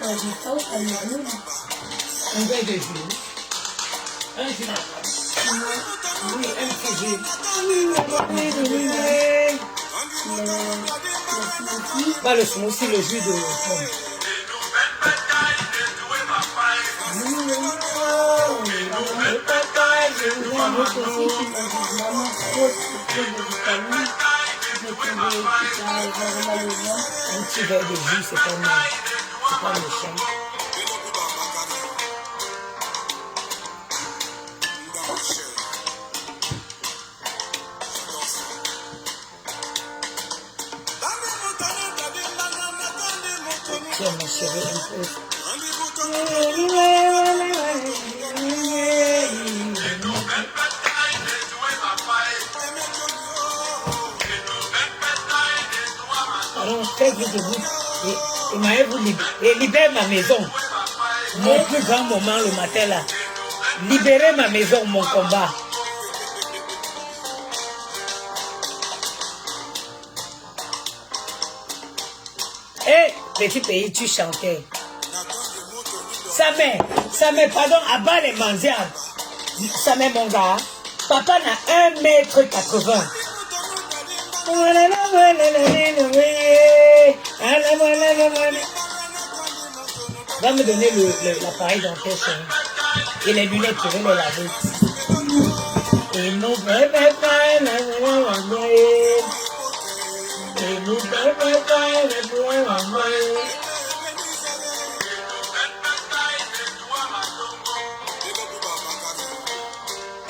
Un verre de jus. Un jus. Oui, un petit jus. Pas le smoothie, le jus de pomme. Un petit verre de jus, c'est pas méchant. Tiens, mon chéri, un peu. Alors, faites vite de vous. Et Maël vous libère ma maison. Mon plus grand moment le matin là. Libérez ma maison, mon combat. Eh, petit pays, tu chantais. Ça met, pardon, à bas les mendiants. Ça met mon gars. Papa n'a 1,80 m. Va me donner l'appareil dentaire et les lunettes, je vais les laver. Et nous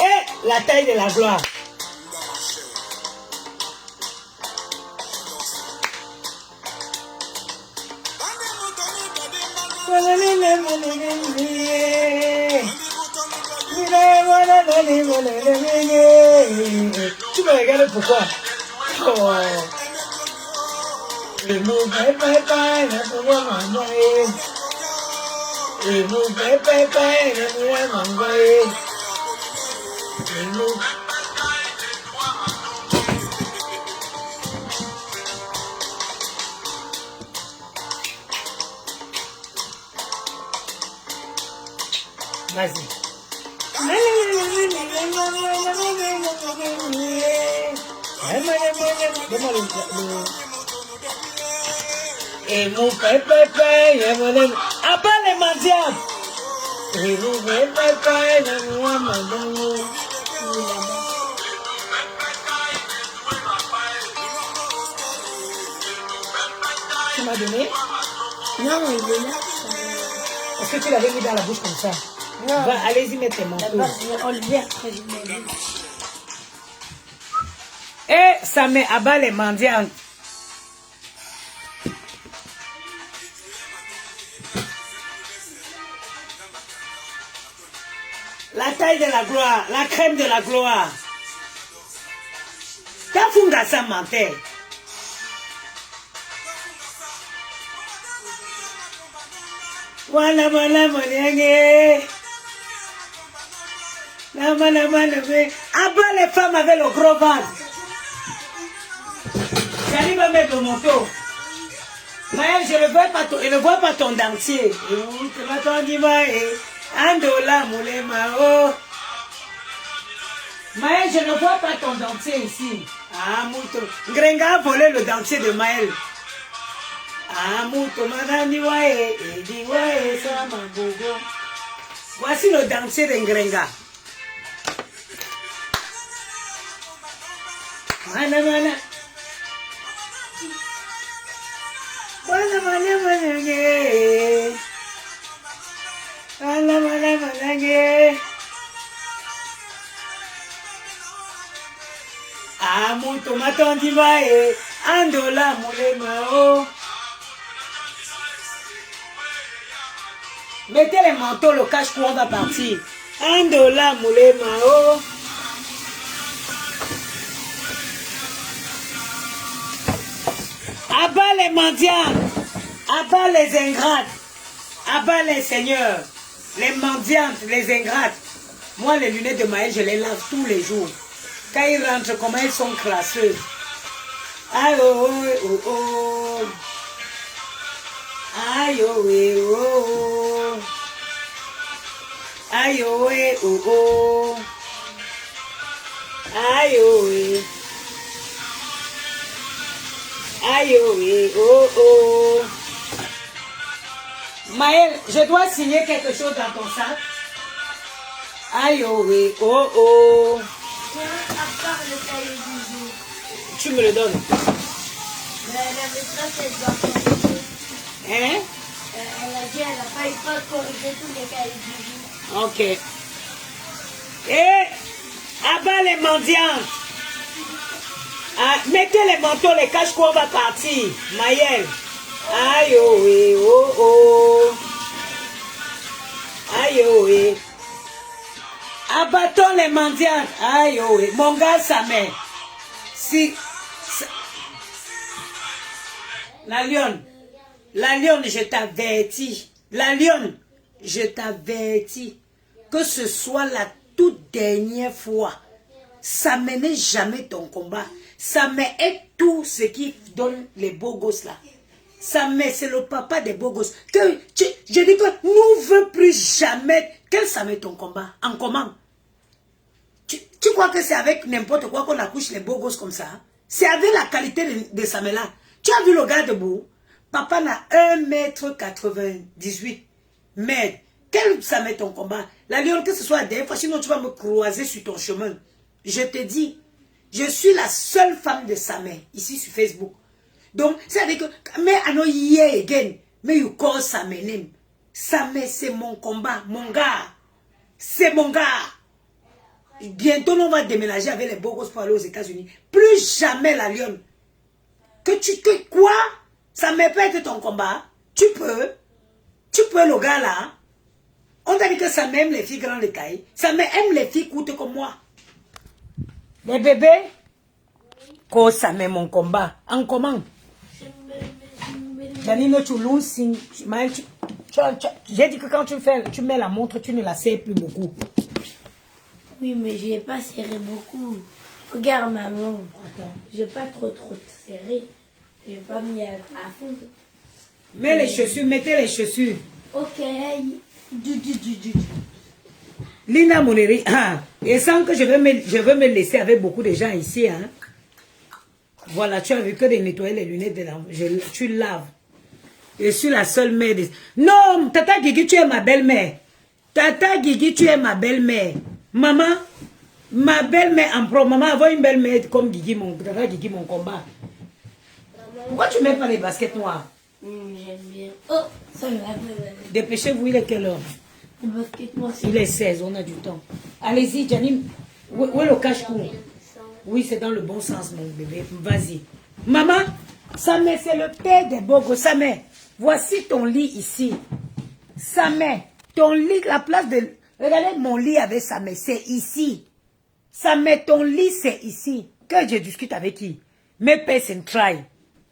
et la taille de la gloire. Tu me regardes pourquoi? Oh. Et nous vas-y. Et mon pépé, à part les mendiants. Et mon pépé, tu m'as donné? Non, il est là. Est-ce que tu l'avais mis dans la bouche comme ça? Non. Va, allez-y, mettez mon peu. On le vient après. Et ça met à bas les mendiants. La taille de la gloire, la crème de la gloire. Kafunga sa mentait. Voilà, mon yenge. Ah bah les femmes avec le gros ventre. J'arrive à mettre le manteau. Maël, je ne vois pas ton dentier. Maël, je ne vois pas ton dentier ici. Ah, Mouto. Grenga a volé le dentier de Maël. Ah, Mouto, madame, voici le dentier de Grenga. Mana. Ah, mon tomate en diva et $1 moulema. Mettez les manteaux, le cache courant va partir. $1 moulema. Abat les mendiants, abat les ingrates, abat les seigneurs, les mendiantes, les ingrates. Moi, les lunettes de Maël, je les lave tous les jours. Quand ils rentrent, comment elles sont crasseuses. Ah, oh, oh, oh. Aïe, Aïe, oh, oui, oh, oh. Aïe, oh, oui, oh, oh. Aïe, oh, oui. Aïe, oh, oui, oh, oh. Maël, je dois signer quelque chose dans ton sac. Aïe, oh, oui, oh, oh. À part le cahier du jour. Tu me le donnes. La maîtresse, elle doit corriger. Hein? Elle a dit, elle n'a pas eu le temps de corriger tous les cahiers du jour. Ok. Et abat les mendiants. Ah, mettez les manteaux, les caches qu'on va partir. Maël. Aïe, oh, oui, oh, oh. Aïe, oh, oui. Abattons les mendiants. Aïe, oh, oui. Mon gars, sa mère. Si. La lionne, je t'avertis. La lionne, je t'avertis que ce soit la toute dernière fois. Ça ne n'est jamais ton combat. Ça est tout ce qui donne les beaux gosses là. Ça c'est le papa des beaux gosses. Je dis que nous ne veut plus jamais. Quel ça met ton combat? En comment? Tu crois que c'est avec n'importe quoi qu'on accouche les beaux gosses comme ça? C'est avec la qualité de Samet là. Tu as vu le gars debout? Papa n'a 1,98 m. Mais, quel ça met ton combat? La lionne, que ce soit des fois, sinon tu vas me croiser sur ton chemin. Je te dis, je suis la seule femme de Samet, ici sur Facebook. Donc, c'est-à-dire que, mais I know yeah again, mais you call Samet name. Samet, c'est mon combat, mon gars. C'est mon gars. Bientôt, on va déménager avec les beaux gosses pour aller aux États-Unis. Plus jamais la lionne. Quoi? Ça me peut être ton combat. Tu peux le gars là. On t'a dit que ça m'aime les filles grandes de taille. Ça m'aime les filles courtes comme moi. Les bébés. Quoi ça m'aime mon combat? En comment? Danilo, tu l'ousin. J'ai dit que quand tu mets la montre, tu ne la serres plus beaucoup. Oui, mais je n'ai pas serré beaucoup. Regarde ma montre. Je n'ai pas trop serré. Je n'ai pas mis à fond. Mets les chaussures, mettez les chaussures. Ok. Lina Moneri, et sans que je veux me laisser avec beaucoup de gens ici. Hein. Voilà, tu as vu que de nettoyer les lunettes de l'enfant. Tu laves. Je suis la seule mère. Non, Tata Guigui, tu es ma belle-mère. Tata Guigui, tu es ma belle-mère. Maman, ma belle-mère en pro. Maman, avoir une belle-mère comme Guigui, Tata Guigui, mon combat. Pourquoi tu ne mets pas les baskets noires? J'aime bien. Oh, ça me l'a fait. Dépêchez-vous, il est quelle heure? Les baskets noires, Il est 16, on a du temps. Allez-y, Janine. Où est le cache-cou? Oui, c'est dans le bon sens, mon bébé. Vas-y. Maman, Samet, c'est le père des bogos. Samet, voici ton lit ici. Samet, ton lit, la place de... Regardez mon lit avec Samet, c'est ici. Samet, ton lit, c'est ici. Que je discute avec qui? Mes personnes try.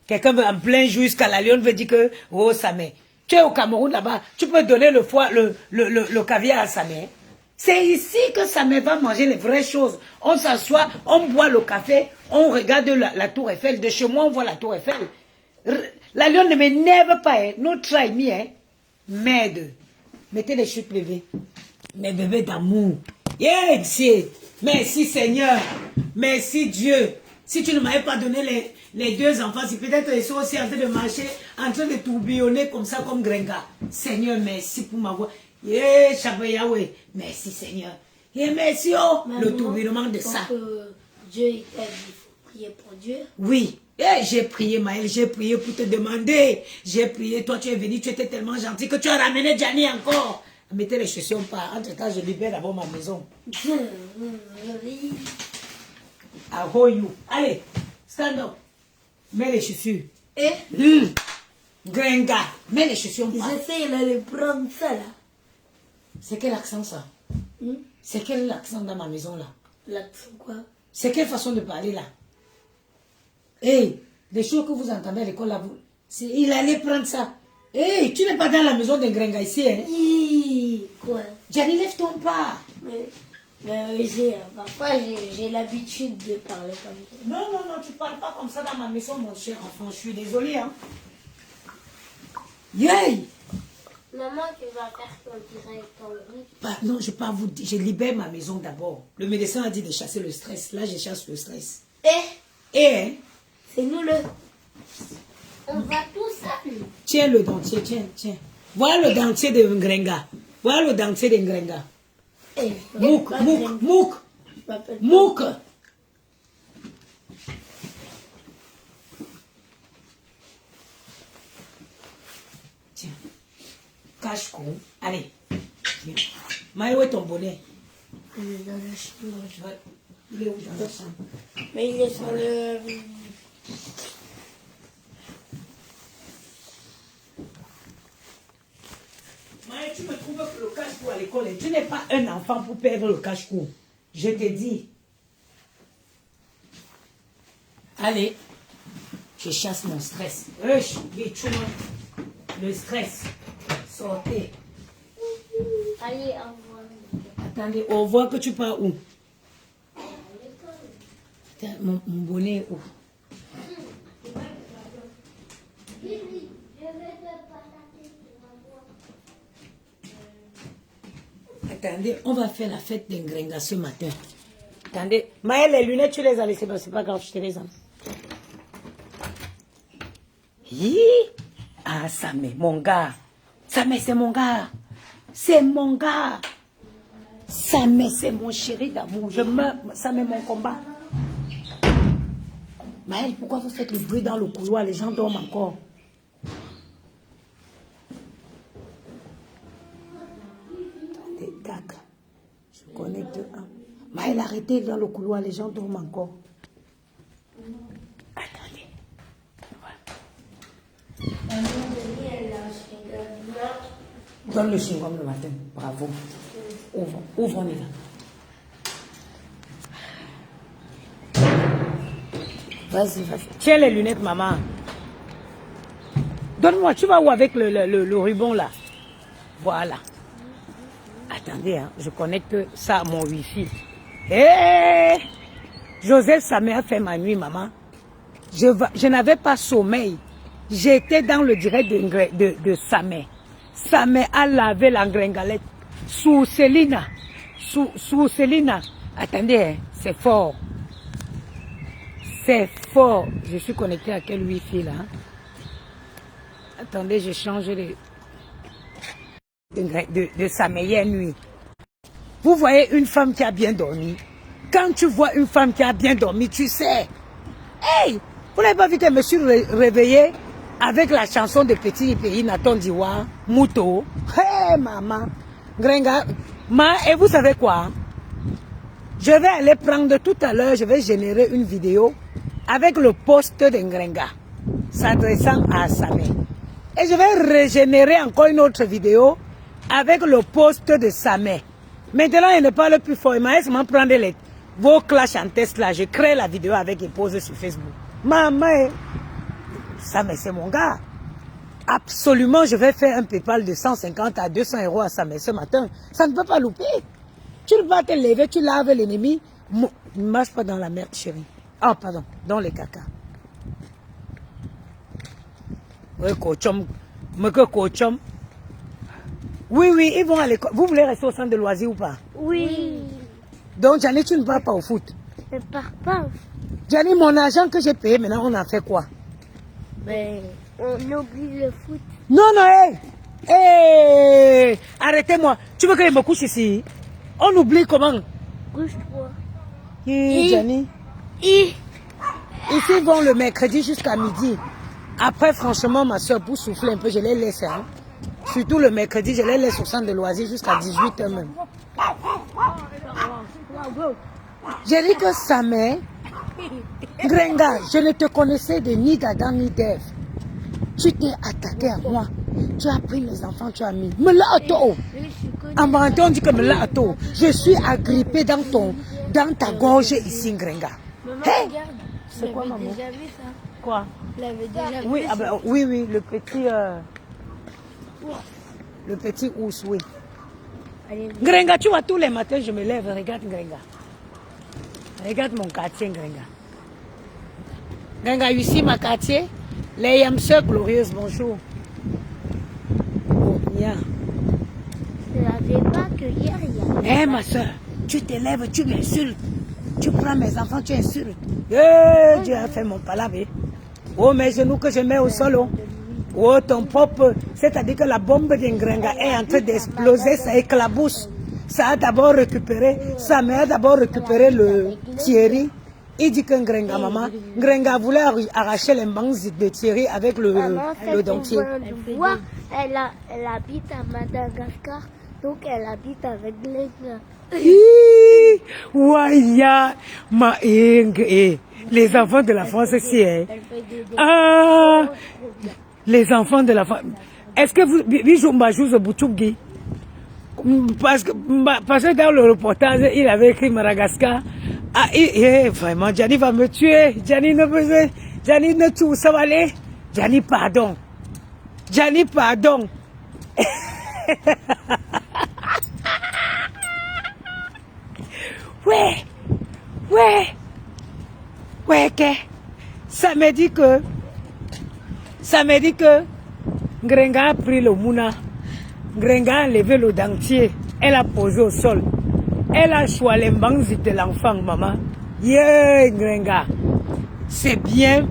Quelqu'un veut en plein jour jusqu'à la lionne veut dire que, oh Samet, tu es au Cameroun là-bas, tu peux donner le foie, le caviar à Samet. C'est ici que Samet va manger les vraies choses. On s'assoit, on boit le café, on regarde la tour Eiffel. De chez moi, on voit la tour Eiffel. La lionne ne m'énerve pas, hein. No try me, hein. Merde. Mettez les chutes levées. Mes bébés d'amour. Yeah, merci Seigneur. Merci Dieu. Si tu ne m'avais pas donné les deux enfants, si peut-être ils sont aussi en train de marcher, en train de tourbillonner comme ça, comme Grenga. Seigneur, merci pour m'avoir. Yeah, Yahweh. Merci Seigneur. Et merci, oh, le tourbillonnement de ça. Dieu, il t'a dit, il faut prier pour Dieu. Oui. Eh, j'ai prié, Maël, j'ai prié pour te demander. J'ai prié, toi tu es venu, tu étais tellement gentil que tu as ramené Gianni encore. Mettez les chaussures pas. Entre-temps, je libère d'abord ma maison. I hold you. Allez, stand up. Mets les chaussures. Et Grenga, mets les chaussures pas. j'essaie de prendre ça là. C'est quel accent ça? C'est quel accent dans ma maison là? L'accent quoi? C'est quelle façon de parler là? Hey, les choses que vous entendez à l'école là, il allait prendre ça. Hey, tu n'es pas dans la maison de Grenga ici, hein? Quoi? Gianni, lève-toi pas. Parfois, j'ai l'habitude de parler comme ça. Non, non, non, tu ne parles pas comme ça dans ma maison, mon cher enfant. Je suis désolée, hein. Yay! Maman, tu vas faire ton direct en ligne. Non, je pas vous dire. Je libère ma maison d'abord. Le médecin a dit de chasser le stress. Là, je chasse le stress. Hein? C'est nous le... On va tout ça. Tiens le dentier, tiens. Voilà le dentier de Ngrenga. Voilà le dentier de Ngrenga. Mouk. Tiens. Cache-cou. Allez. Viens. Maï, où est ton bonnet? Il est dans la chambre. Il est où dans la chambre? Mais il est sur le... Maï, tu me trouves que le cache-cou à l'école. Tu n'es pas un enfant pour perdre le cache-cou. Je te dis. Allez. Je chasse mon stress. Le stress. Sortez. Allez, au revoir. Attendez, au revoir que tu pars où? Attends, mon bonnet est où? Attendez, on va faire la fête d'Ingrenga ce matin. Attendez, Maëlle, les lunettes, tu les as laissées, c'est pas grave, je te les ai. Hi! Ah, Samé, mon gars. Samé, c'est mon gars. C'est mon gars. Samé, c'est mon chéri d'amour. Je meurs. Samé, mon combat. Maëlle, pourquoi vous faites le bruit dans le couloir? Les gens dorment encore. Attendez, tac. Je connecte un. Maëlle, arrêtez dans le couloir. Les gens dorment encore. Attendez. Voilà. Donne le chewing-gum le matin. Bravo. Ouvre, on y va. Vas-y. Tiens les lunettes, maman. Donne-moi, tu vas où avec le ruban là? Voilà. Attendez, hein, je connecte ça à mon wifi. Hé! Joseph, sa mère fait ma nuit, maman. Je n'avais pas sommeil. J'étais dans le direct de sa mère. Sa mère a lavé l'engrengalette. Sous Célina. Sous Célina. Attendez, hein, c'est fort. C'est fort. Je suis connecté à quel wifi là? Hein? Attendez, j'ai changé de sa meilleure nuit. Vous voyez une femme qui a bien dormi. Quand tu vois une femme qui a bien dormi, tu sais. Hey! Vous n'avez pas vu que je me suis réveillée avec la chanson de Petit Pays Nathan Diwa, Mouto. Hey maman! Grenga. Et vous savez quoi? Je vais aller prendre tout à l'heure, je vais générer une vidéo avec le poste de Ngrenga s'adressant à Samé. Et je vais régénérer encore une autre vidéo avec le poste de Samé. Maintenant, il ne parle plus fort. Il m'a laissé prendre vos clashs en test là. Je crée la vidéo avec et pose sur Facebook. Maman, Samé, c'est mon gars. Absolument, je vais faire un PayPal de 150 à 200 euros à Samé ce matin. Ça ne peut pas louper. Tu vas te lever, tu laves l'ennemi. Ne marche pas dans la merde, chérie. Ah, pardon, dans les caca. Oui, coachum. Oui, ils vont à l'école. Vous voulez rester au centre de loisirs ou pas? Oui. Donc, Gianni, tu ne vas pas au foot? Je pars pas. Gianni, mon argent que j'ai payé, maintenant, on en fait quoi? Mais on oublie le foot. Non, hé! Arrêtez-moi. Tu veux que je me couche ici? On oublie comment? Couche-toi. Gianni. Ici, ils vont le mercredi jusqu'à midi. Après, franchement, ma soeur, pour souffler un peu, je les laisse. Hein. Surtout le mercredi, je les laisse au centre de loisirs jusqu'à 18h même. J'ai dit que sa mère, Grenga, je ne te connaissais de ni d'Adam ni d'Ève. Tu t'es attaqué à moi. Tu as pris les enfants, tu as mis. Me l'auto. En menton, on dit que me l'auto. Je suis agrippée dans ta gorge ici, Grenga. Maman, Hey! regarde. C'est quoi, maman? Déjà vu ça. Quoi? Je l'avais déjà vu. Oui, oui, le petit... Le petit ours, oui. Allez, Grenga, tu vois, tous les matins, je me lève, regarde Grenga. Regarde mon quartier, Grenga. Grenga, ici, ma quartier. Les Yamseurs glorieuses, bonjour. Oh, Yeah. Je ne savais pas que hier, il y avait... Eh, ma soeur, tu t'élèves, tu m'insultes. Tu prends mes enfants, tu insultes. Eh, Dieu a fait mon palabre. Oh, mes genoux que je mets au sol. Oh, ton propre... C'est-à-dire que la bombe d'Ingrenga est en train d'exploser, ça éclabousse. Ça a d'abord récupéré, sa mère a d'abord récupéré le Thierry. Il dit que Ngrenga, Ngrenga voulait arracher les manches de Thierry avec le dentier. Elle habite à Madagascar, donc elle habite avec Glenga. Ouaya, les enfants de la France aussi. Ah, les enfants de la France. Est-ce que vous, parce que dans le reportage, il avait écrit Madagascar. Ah, vraiment, Gianni va me tuer. Gianni ne tue, ça va aller. Gianni, pardon. Gianni, pardon. Ouais, que ça me dit que Ngrenga a pris le mouna. Ngrenga a enlevé le dentier. Elle a posé au sol. Elle a choisi les bangs de l'enfant, maman. Yeah, Ngrenga. C'est bien.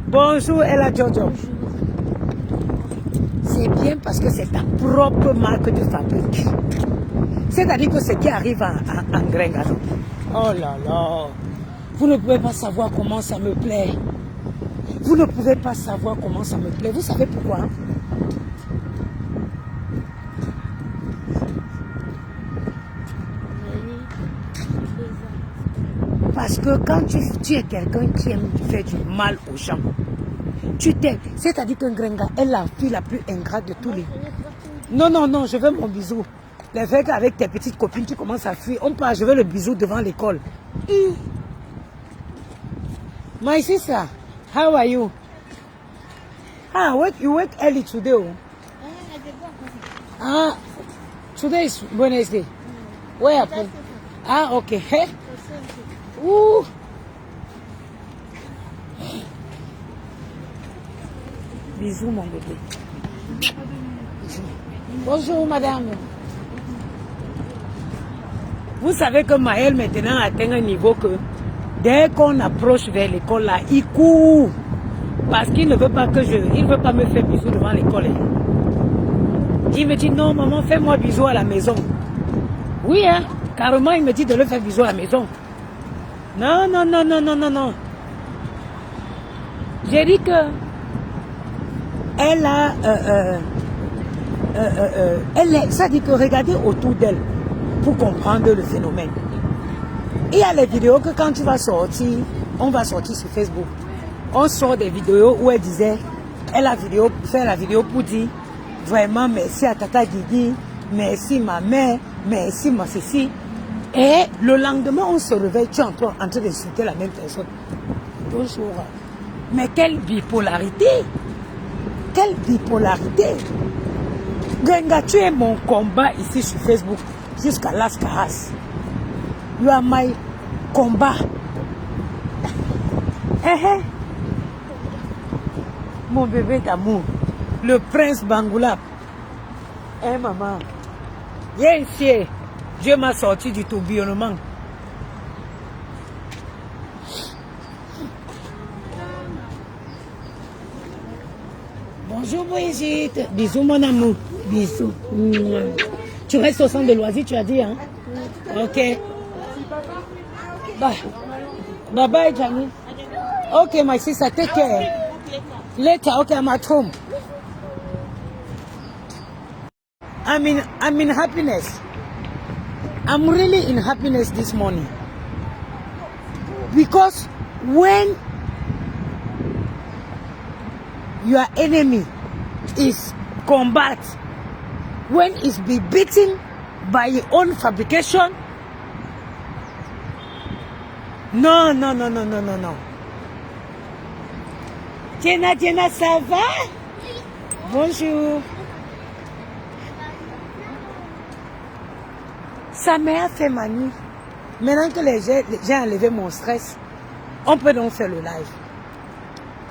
Bonjour, Ella Jojo. C'est bien parce que c'est ta propre marque de fabrique. C'est-à-dire que ce qui arrive en Ngrenga. Oh là là. Vous ne pouvez pas savoir comment ça me plaît. Vous ne pouvez pas savoir comment ça me plaît. Vous savez pourquoi? Parce que quand tu es quelqu'un qui aime faire du mal aux gens, tu t'aimes. C'est-à-dire que Ngrenga est la fille la plus ingrate de tous les... Non, je veux mon bisou. Le fait qu'avec tes petites copines, tu commences à fuir. On part, je veux le bisou devant l'école. My sister, how are you? Ah, you work early today. Ah, today is Wednesday. Where happened? Ah, okay. Hey. Ouh. Bisous, mon bébé. Bonjour, madame. Vous savez que Maël maintenant atteint un niveau que dès qu'on approche vers l'école là, il court. Parce qu'il ne veut pas que il ne veut pas me faire bisous devant l'école. Il me dit non, maman, fais-moi bisous à la maison. Oui, hein, carrément, il me dit de le faire bisous à la maison. Non. J'ai dit que elle a, ça dit que regardez autour d'elle pour comprendre le phénomène. Il y a les vidéos que quand tu vas sortir, on va sortir sur Facebook. On sort des vidéos où elle disait, fait la vidéo pour dire vraiment merci à Tata Guigui, merci ma mère, merci ma ceci. Et le lendemain, on se réveille, tu es en train d'insulter la même personne. Bonjour. Mais quelle bipolarité! Quelle bipolarité! Ngrenga, tu es mon combat ici sur Facebook jusqu'à Las Caras. You are my combat. Mon bébé d'amour, le prince Bangoula. Maman, viens ici. Dieu m'a sorti du tourbillonnement. Bonjour Brigitte. Bisous mon amour. Bisous. Tu restes au centre de loisirs, tu as dit, hein? Ok. Bye bye, Johnny. Okay, my sister, take care. Later, okay, I'm at home. I'm in happiness. I'm really in happiness this morning. Because when your enemy is combat, when it's be beaten by your own fabrication, no. Jenna, ça va? Bonjour. Sa mère fait manie. Maintenant que j'ai enlevé mon stress, on peut donc faire le live.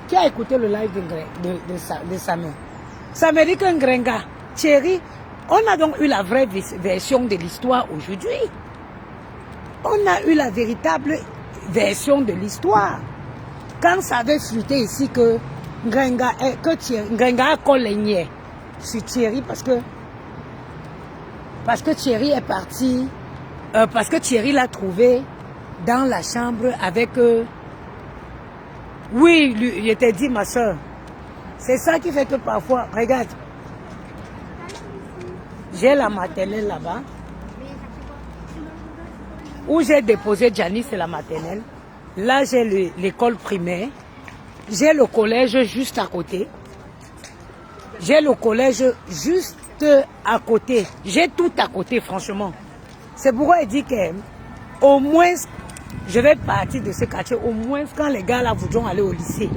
Qui a écouté le live de sa mère? Ça me dit qu'un Grenga, Thierry, on a donc eu la vraie version de l'histoire aujourd'hui. On a eu la véritable version de l'histoire. Quand ça avait fuité ici que Grenga a collé sur Thierry parce que Thierry est parti, parce que Thierry l'a trouvé dans la chambre avec... oui, lui, il était dit ma soeur. C'est ça qui fait que parfois, regarde, j'ai la maternelle là-bas, où j'ai déposé Janice, c'est la maternelle. Là, j'ai l'école primaire. J'ai le collège juste à côté. J'ai le collège juste à côté. J'ai tout à côté, franchement. C'est pourquoi il dit que, au moins, je vais partir de ce quartier, au moins quand les gars là voudront aller au lycée.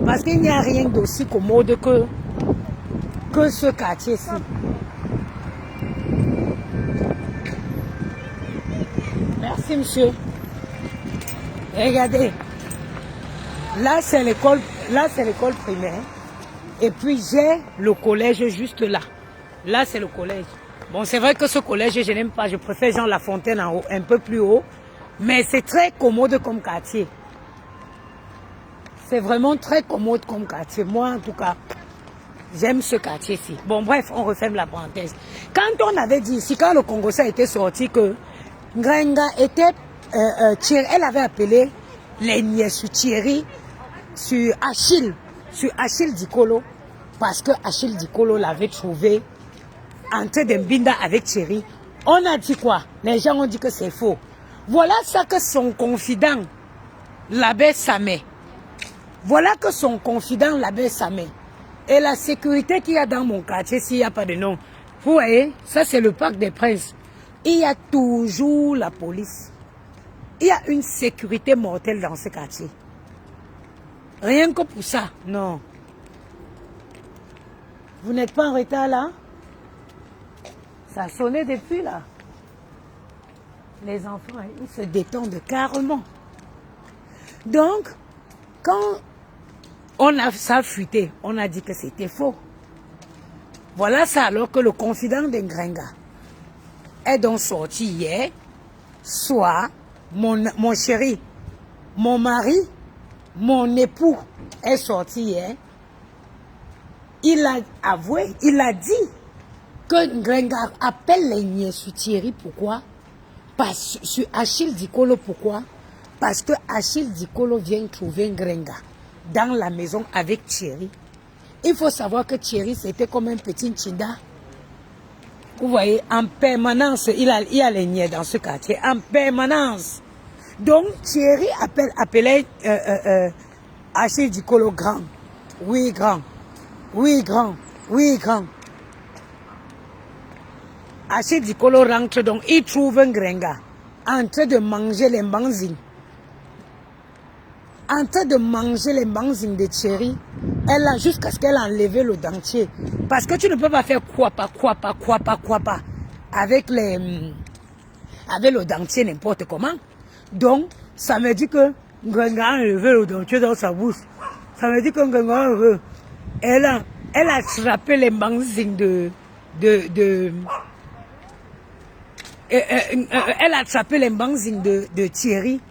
Parce qu'il n'y a rien d'aussi commode que ce quartier-ci. Merci, monsieur. Regardez. Là, c'est l'école primaire. Et puis, j'ai le collège juste là. Là, c'est le collège. Bon, c'est vrai que ce collège, je n'aime pas. Je préfère Jean Lafontaine en haut, un peu plus haut. Mais c'est très commode comme quartier. C'est vraiment très commode comme quartier. Moi, en tout cas, j'aime ce quartier-ci. Bon, bref, on referme la parenthèse. Quand on avait dit ici, quand le Congo a été sorti, que Grenga était... elle avait appelé les niais sur Thierry, sur Achille Dikolo, parce que Achille Dikolo l'avait trouvé en train de binda avec Thierry. On a dit quoi? Les gens ont dit que c'est faux. Voilà ça que son confident, l'abbé Samé. Voilà que son confident, l'abbé Samé. Et la sécurité qu'il y a dans mon quartier, s'il n'y a pas de nom. Vous voyez, ça c'est le Parc des Princes. Il y a toujours la police. Il y a une sécurité mortelle dans ce quartier. Rien que pour ça, non. Vous n'êtes pas en retard là? Ça a sonné depuis là. Les enfants, ils se détendent carrément. Donc, quand on a ça fuité, on a dit que c'était faux. Voilà ça alors que le confident de Grenga est donc sorti hier, soit mon chéri, mon mari, mon époux est sorti hier. Il a avoué, il a dit que Grenga appelle les niais sur Thierry. Pourquoi? Parce que sur Achille Dikolo, pourquoi? Parce que Achille Dikolo vient trouver Grenga dans la maison avec Thierry. Il faut savoir que Thierry, c'était comme un petit Tchinda. Vous voyez, en permanence, il y a les niais dans ce quartier, en permanence. Donc, Thierry appelait Achille Dikolo grand. Oui, grand. Oui, grand. Oui, grand. Achille Dikolo rentre, donc il trouve un Grenga en train de manger les manzines. En train de manger les manzines de Thierry. Elle a jusqu'à ce qu'elle a enlevé le dentier. Parce que tu ne peux pas faire quoi pas avec le dentier n'importe comment. Donc, ça me dit que Grenga a enlevé le dentier dans sa bouche. Ça me dit que Grenga elle a attrapé les manzines elle a attrapé les manzines de Thierry.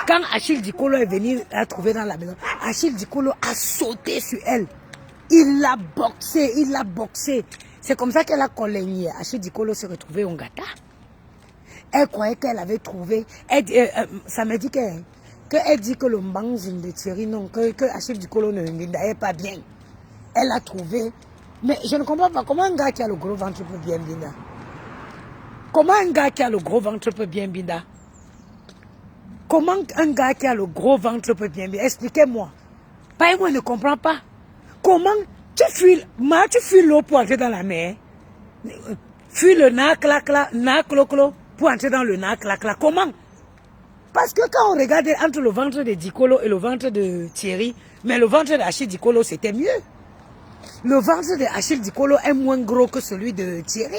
Quand Achille Dikolo est venu la trouver dans la maison, Achille Dikolo a sauté sur elle. Il l'a boxé. C'est comme ça qu'elle a collé. Achille Dikolo s'est retrouvé en gâta. Elle croyait qu'elle avait trouvé. Ça me dit qu'elle dit que le manzine de Thierry, non, que Achille Dikolo ne n'allait pas bien. Elle a trouvé. Mais je ne comprends pas comment un gars qui a le gros ventre peut bien binda. Comment un gars qui a le gros ventre peut bien binda? Comment un gars qui a le gros ventre peut bien binda? Expliquez-moi. Pas moi, ne comprends pas. Comment tu fuis l'eau pour entrer dans la mer? Fuis le naklo pour entrer dans le nakla. Comment? Parce que quand on regarde entre le ventre de Dikolo et le ventre de Thierry, mais le ventre d'Achille Dikolo c'était mieux. Le ventre d'Achille Dikolo est moins gros que celui de Thierry.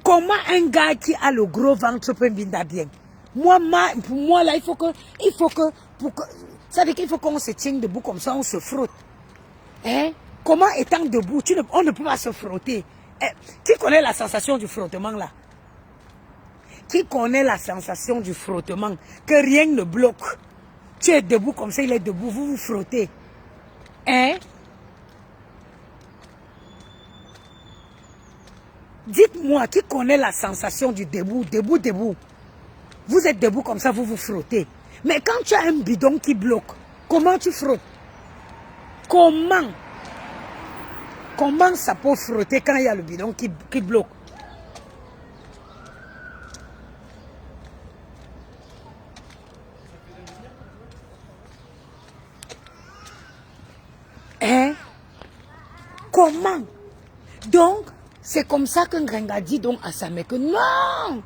Comment un gars qui a le gros ventre peut binda bien? Pour moi là, il faut que ça veut dire qu'il faut qu'on se tienne debout comme ça, on se frotte. Hein? Comment étant debout, on ne peut pas se frotter? Qui connaît la sensation du frottement là? Qui connaît la sensation du frottement? Que rien ne bloque. Tu es debout comme ça, il est debout, vous vous frottez. Hein? Dites-moi, qui connaît la sensation du debout? Debout, debout. Vous êtes debout comme ça, vous vous frottez. Mais quand tu as un bidon qui bloque, comment tu frottes? Comment ça peut frotter quand il y a le bidon qui bloque? Hein? Comment? Donc, c'est comme ça qu'un Grenga dit donc à sa mère que non!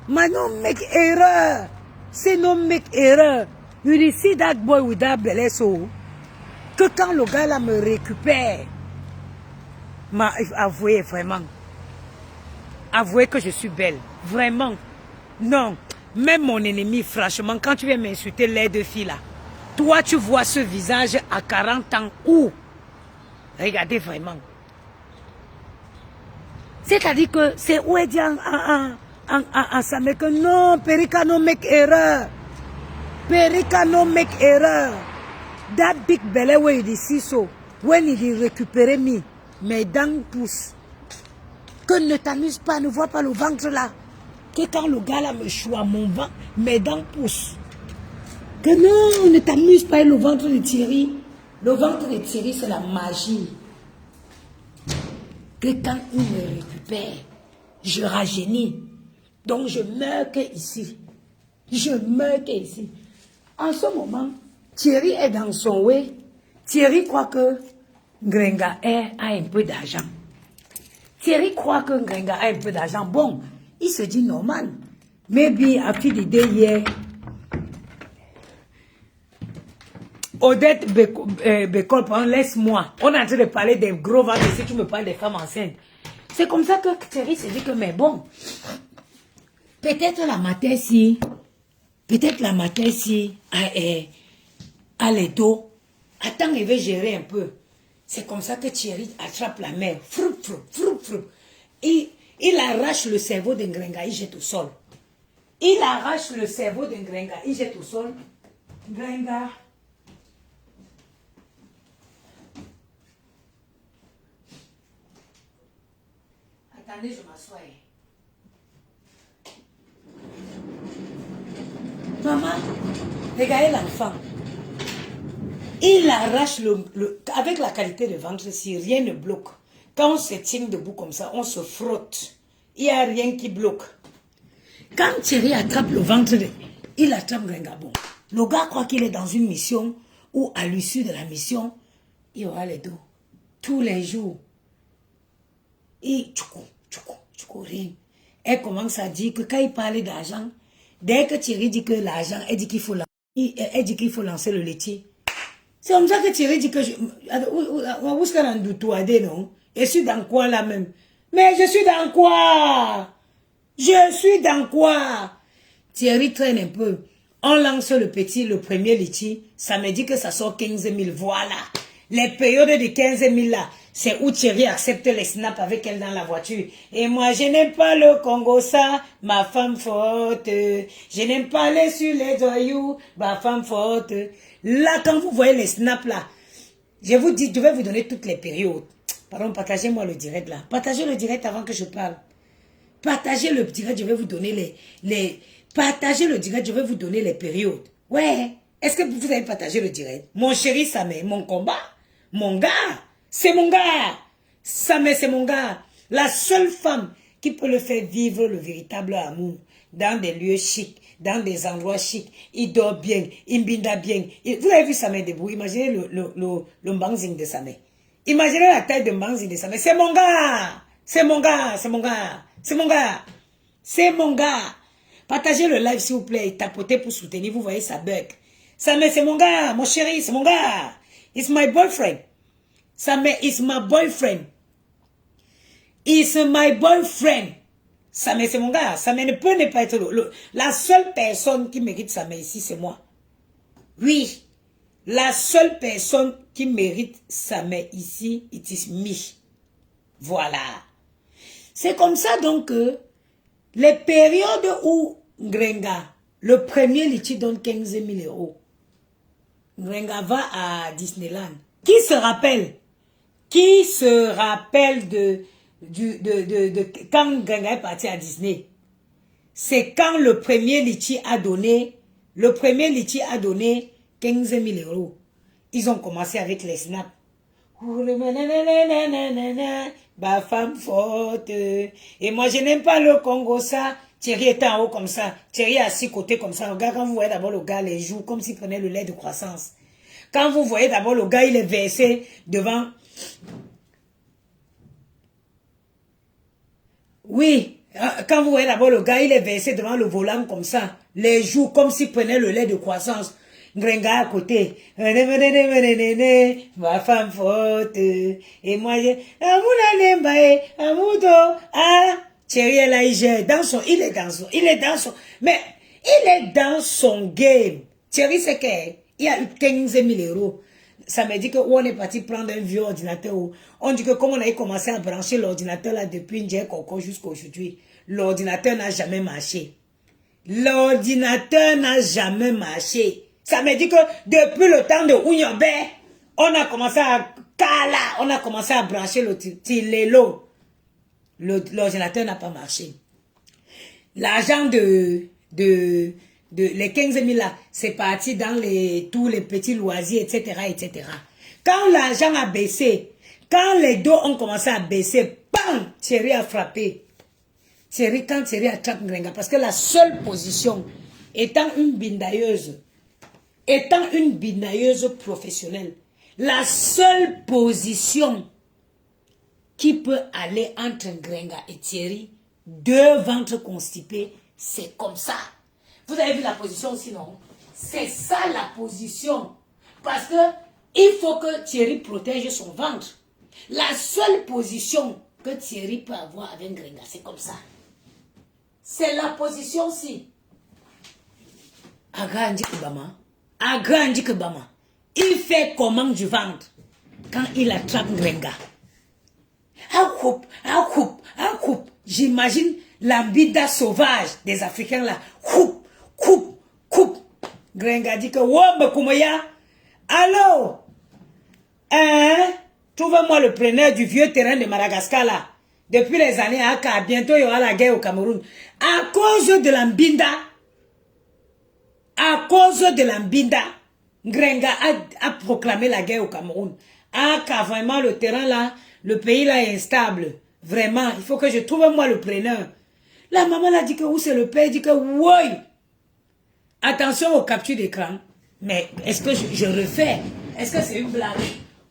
Manon make erreur. C'est non make erreur. You see that boy with that belly so. Que quand le gars là me récupère, avouez vraiment. Avouez que je suis belle. Vraiment. Non. Même mon ennemi, franchement, quand tu viens m'insulter les deux filles là, toi tu vois ce visage à 40 ans où? Regardez vraiment. C'est-à-dire que c'est où est dit en ça mais que non, Perika no make error. Perika no make error. That big belly where you see so, when il récupère mes dents poussent. Que ne t'amuse pas, ne vois pas le ventre là. Que quand le gars là me choix mon ventre, mes dents poussent. Que non, ne t'amuse pas le ventre de Thierry. Le ventre de Thierry, c'est la magie. Que quand il me récupère, je rajeunis. Donc je meurs que ici. Je meurs que ici. En ce moment, Thierry est dans son way. Thierry croit que Grenga a un peu d'argent. Thierry croit que Grenga a un peu d'argent. Bon, il se dit normal. Maybe after the day here, Odette Bécole, laisse-moi. On est en train de parler des gros ventres. Si tu me parles des femmes enceintes. C'est comme ça que Thierry se dit que, mais bon, peut-être la matin si, à l'étau, attends, il va gérer un peu. C'est comme ça que Thierry attrape la mère. Froup, froup, froup, froup. Il arrache le cerveau d'un Grenga, il jette au sol. Il arrache le cerveau d'un Grenga, il jette au sol. Grenga. Attendez, je m'assois. Maman, regardez l'enfant. Il arrache avec la qualité de ventre, si rien ne bloque. Quand on se tient debout comme ça, on se frotte. Il n'y a rien qui bloque. Quand Thierry attrape le ventre, il attrape Grenga. Bon, le gars croit qu'il est dans une mission où à l'issue de la mission, il aura les dos. Tous les jours. Et tchoukou, rien. Elle commence à dire que quand il parlait d'argent, dès que Thierry dit que l'argent, elle dit qu'il faut lancer le laitier. C'est comme ça que Thierry dit que je suis dans quoi là même? Mais je suis dans quoi? Je suis dans quoi? Thierry traîne un peu. On lance le premier laitier. Ça me dit que ça sort 15 000. Voilà. Les périodes de 15 000 là, c'est où Thierry accepte les snaps avec elle dans la voiture. Et moi, je n'aime pas le Congo, ça, ma femme forte. Je n'aime pas aller sur les doyous, ma femme forte. Là, quand vous voyez les snaps là, je vous dis, je vais vous donner toutes les périodes. Pardon, partagez-moi le direct là. Partagez le direct avant que je parle. Partagez le direct, je vais vous donner partagez le direct, je vais vous donner les périodes. Ouais. Est-ce que vous avez partagé le direct? Mon chéri Samé, mon combat, mon gars, c'est mon gars. Samé, c'est mon gars. La seule femme qui peut le faire vivre le véritable amour dans des lieux chics, dans des endroits chics. Il dort bien, il binda bien. Vous avez vu Samé debout? Imaginez le mbanzing de Samé. Imaginez la taille de mbanzing de Samé. C'est mon gars. C'est mon gars. C'est mon gars. C'est mon gars. C'est mon gars. Partagez le live s'il vous plaît. Tapotez pour soutenir. Vous voyez ça bug. Samé, c'est mon gars. Mon chéri, c'est mon gars. It's my boyfriend. Samé, it's my boyfriend. It's my boyfriend. Samé, c'est mon gars. Samé ne peut ne pas être la seule personne qui mérite Samé ici, c'est moi. Oui. La seule personne qui mérite sa main ici, it is me. Voilà. C'est comme ça donc que les périodes où Ngrenga, le premier litchi donne 15 000 euros. Ngrenga va à Disneyland. Qui se rappelle? Qui se rappelle de quand Ngrenga est parti à Disney? C'est quand le premier litchi a donné 15 000 euros. Ils ont commencé avec les snaps. Ma femme forte. Et moi, je n'aime pas le Congo, ça. Thierry est en haut comme ça. Thierry est assis côté comme ça. Regarde, quand vous voyez d'abord le gars, les joues, comme s'il prenait le lait de croissance. Quand vous voyez d'abord le gars, il est versé devant. Oui. Quand vous voyez d'abord le gars, il est versé devant le volant comme ça. Les joues, comme s'il prenait le lait de croissance. Ngrenga à côté. Ma femme forte. Et moi, je... Thierry est là, il est dans son... Mais il est dans son game. Thierry, c'est qu'il a eu 15 000 euros. Ça me dit que on est parti prendre un vieux ordinateur. On dit que comme on a commencé à brancher l'ordinateur là depuis Ndjé Koko jusqu'à aujourd'hui, l'ordinateur n'a jamais marché. L'ordinateur n'a jamais marché. Ça me dit que depuis le temps de Ounyobe, on a commencé à Kala, on a commencé à brancher le Tilelo. L'ordinateur n'a pas marché. L'argent les 15 000 là, c'est parti dans tous les petits loisirs, etc., etc. Quand l'argent a baissé, quand les dos ont commencé à baisser, bam, Thierry a frappé. Quand Thierry attrape Ngrenga, parce que la seule position, étant une bindailleuse professionnelle, la seule position qui peut aller entre Ngrenga et Thierry, deux ventres constipés, c'est comme ça. Vous avez vu la position aussi, non? C'est ça la position. Parce que il faut que Thierry protège son ventre. La seule position que Thierry peut avoir avec Ngrenga, c'est comme ça. C'est la position-ci. Agrandi Kebama. Il fait comment du ventre quand il attrape Ngrenga. Un coupe. J'imagine l'ambida sauvage des Africains là. Coupe. Ngrenga dit que Wombe Koumoya. Allô? Trouve-moi le preneur du vieux terrain de Madagascar là. Depuis les années Aka, bientôt il y aura la guerre au Cameroun. À cause de l'ambinda, Ngrenga a proclamé la guerre au Cameroun. Aka, vraiment le terrain là, le pays là est instable. Vraiment, il faut que je trouve moi le preneur. La maman a dit que où c'est le père, dit que oui. Attention aux captures d'écran. Mais est-ce que je refais? Est-ce que c'est une blague?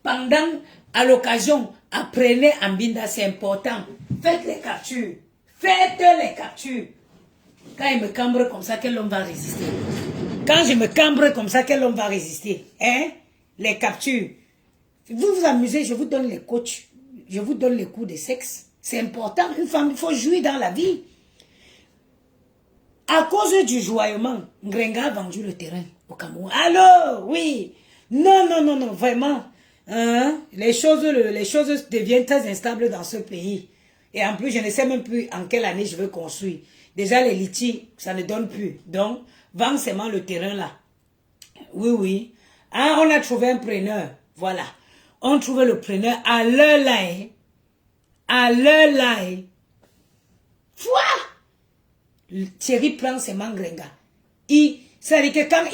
Pendant, à l'occasion, apprenez Ambinda, c'est important. Faites les captures. Quand il me cambre comme ça, quel homme va résister? Quand je me cambre comme ça, quel homme va résister? Hein? Les captures. Vous vous amusez, je vous donne les coachs. Je vous donne les cours de sexe. C'est important. Une femme, il faut jouir dans la vie. À cause du joyeusement, Ngrenga a vendu le terrain au Cameroun. Allô? Oui. Non, vraiment. Hein? Les choses deviennent très instables dans ce pays. Et en plus, je ne sais même plus en quelle année je veux construire. Déjà, les litchis, ça ne donne plus. Donc, vends seulement le terrain là. Oui. Hein, on a trouvé un preneur. Voilà. On trouve le preneur à l'heure là. Thierry prend seulement Ngrenga. C'est-à-dire que quand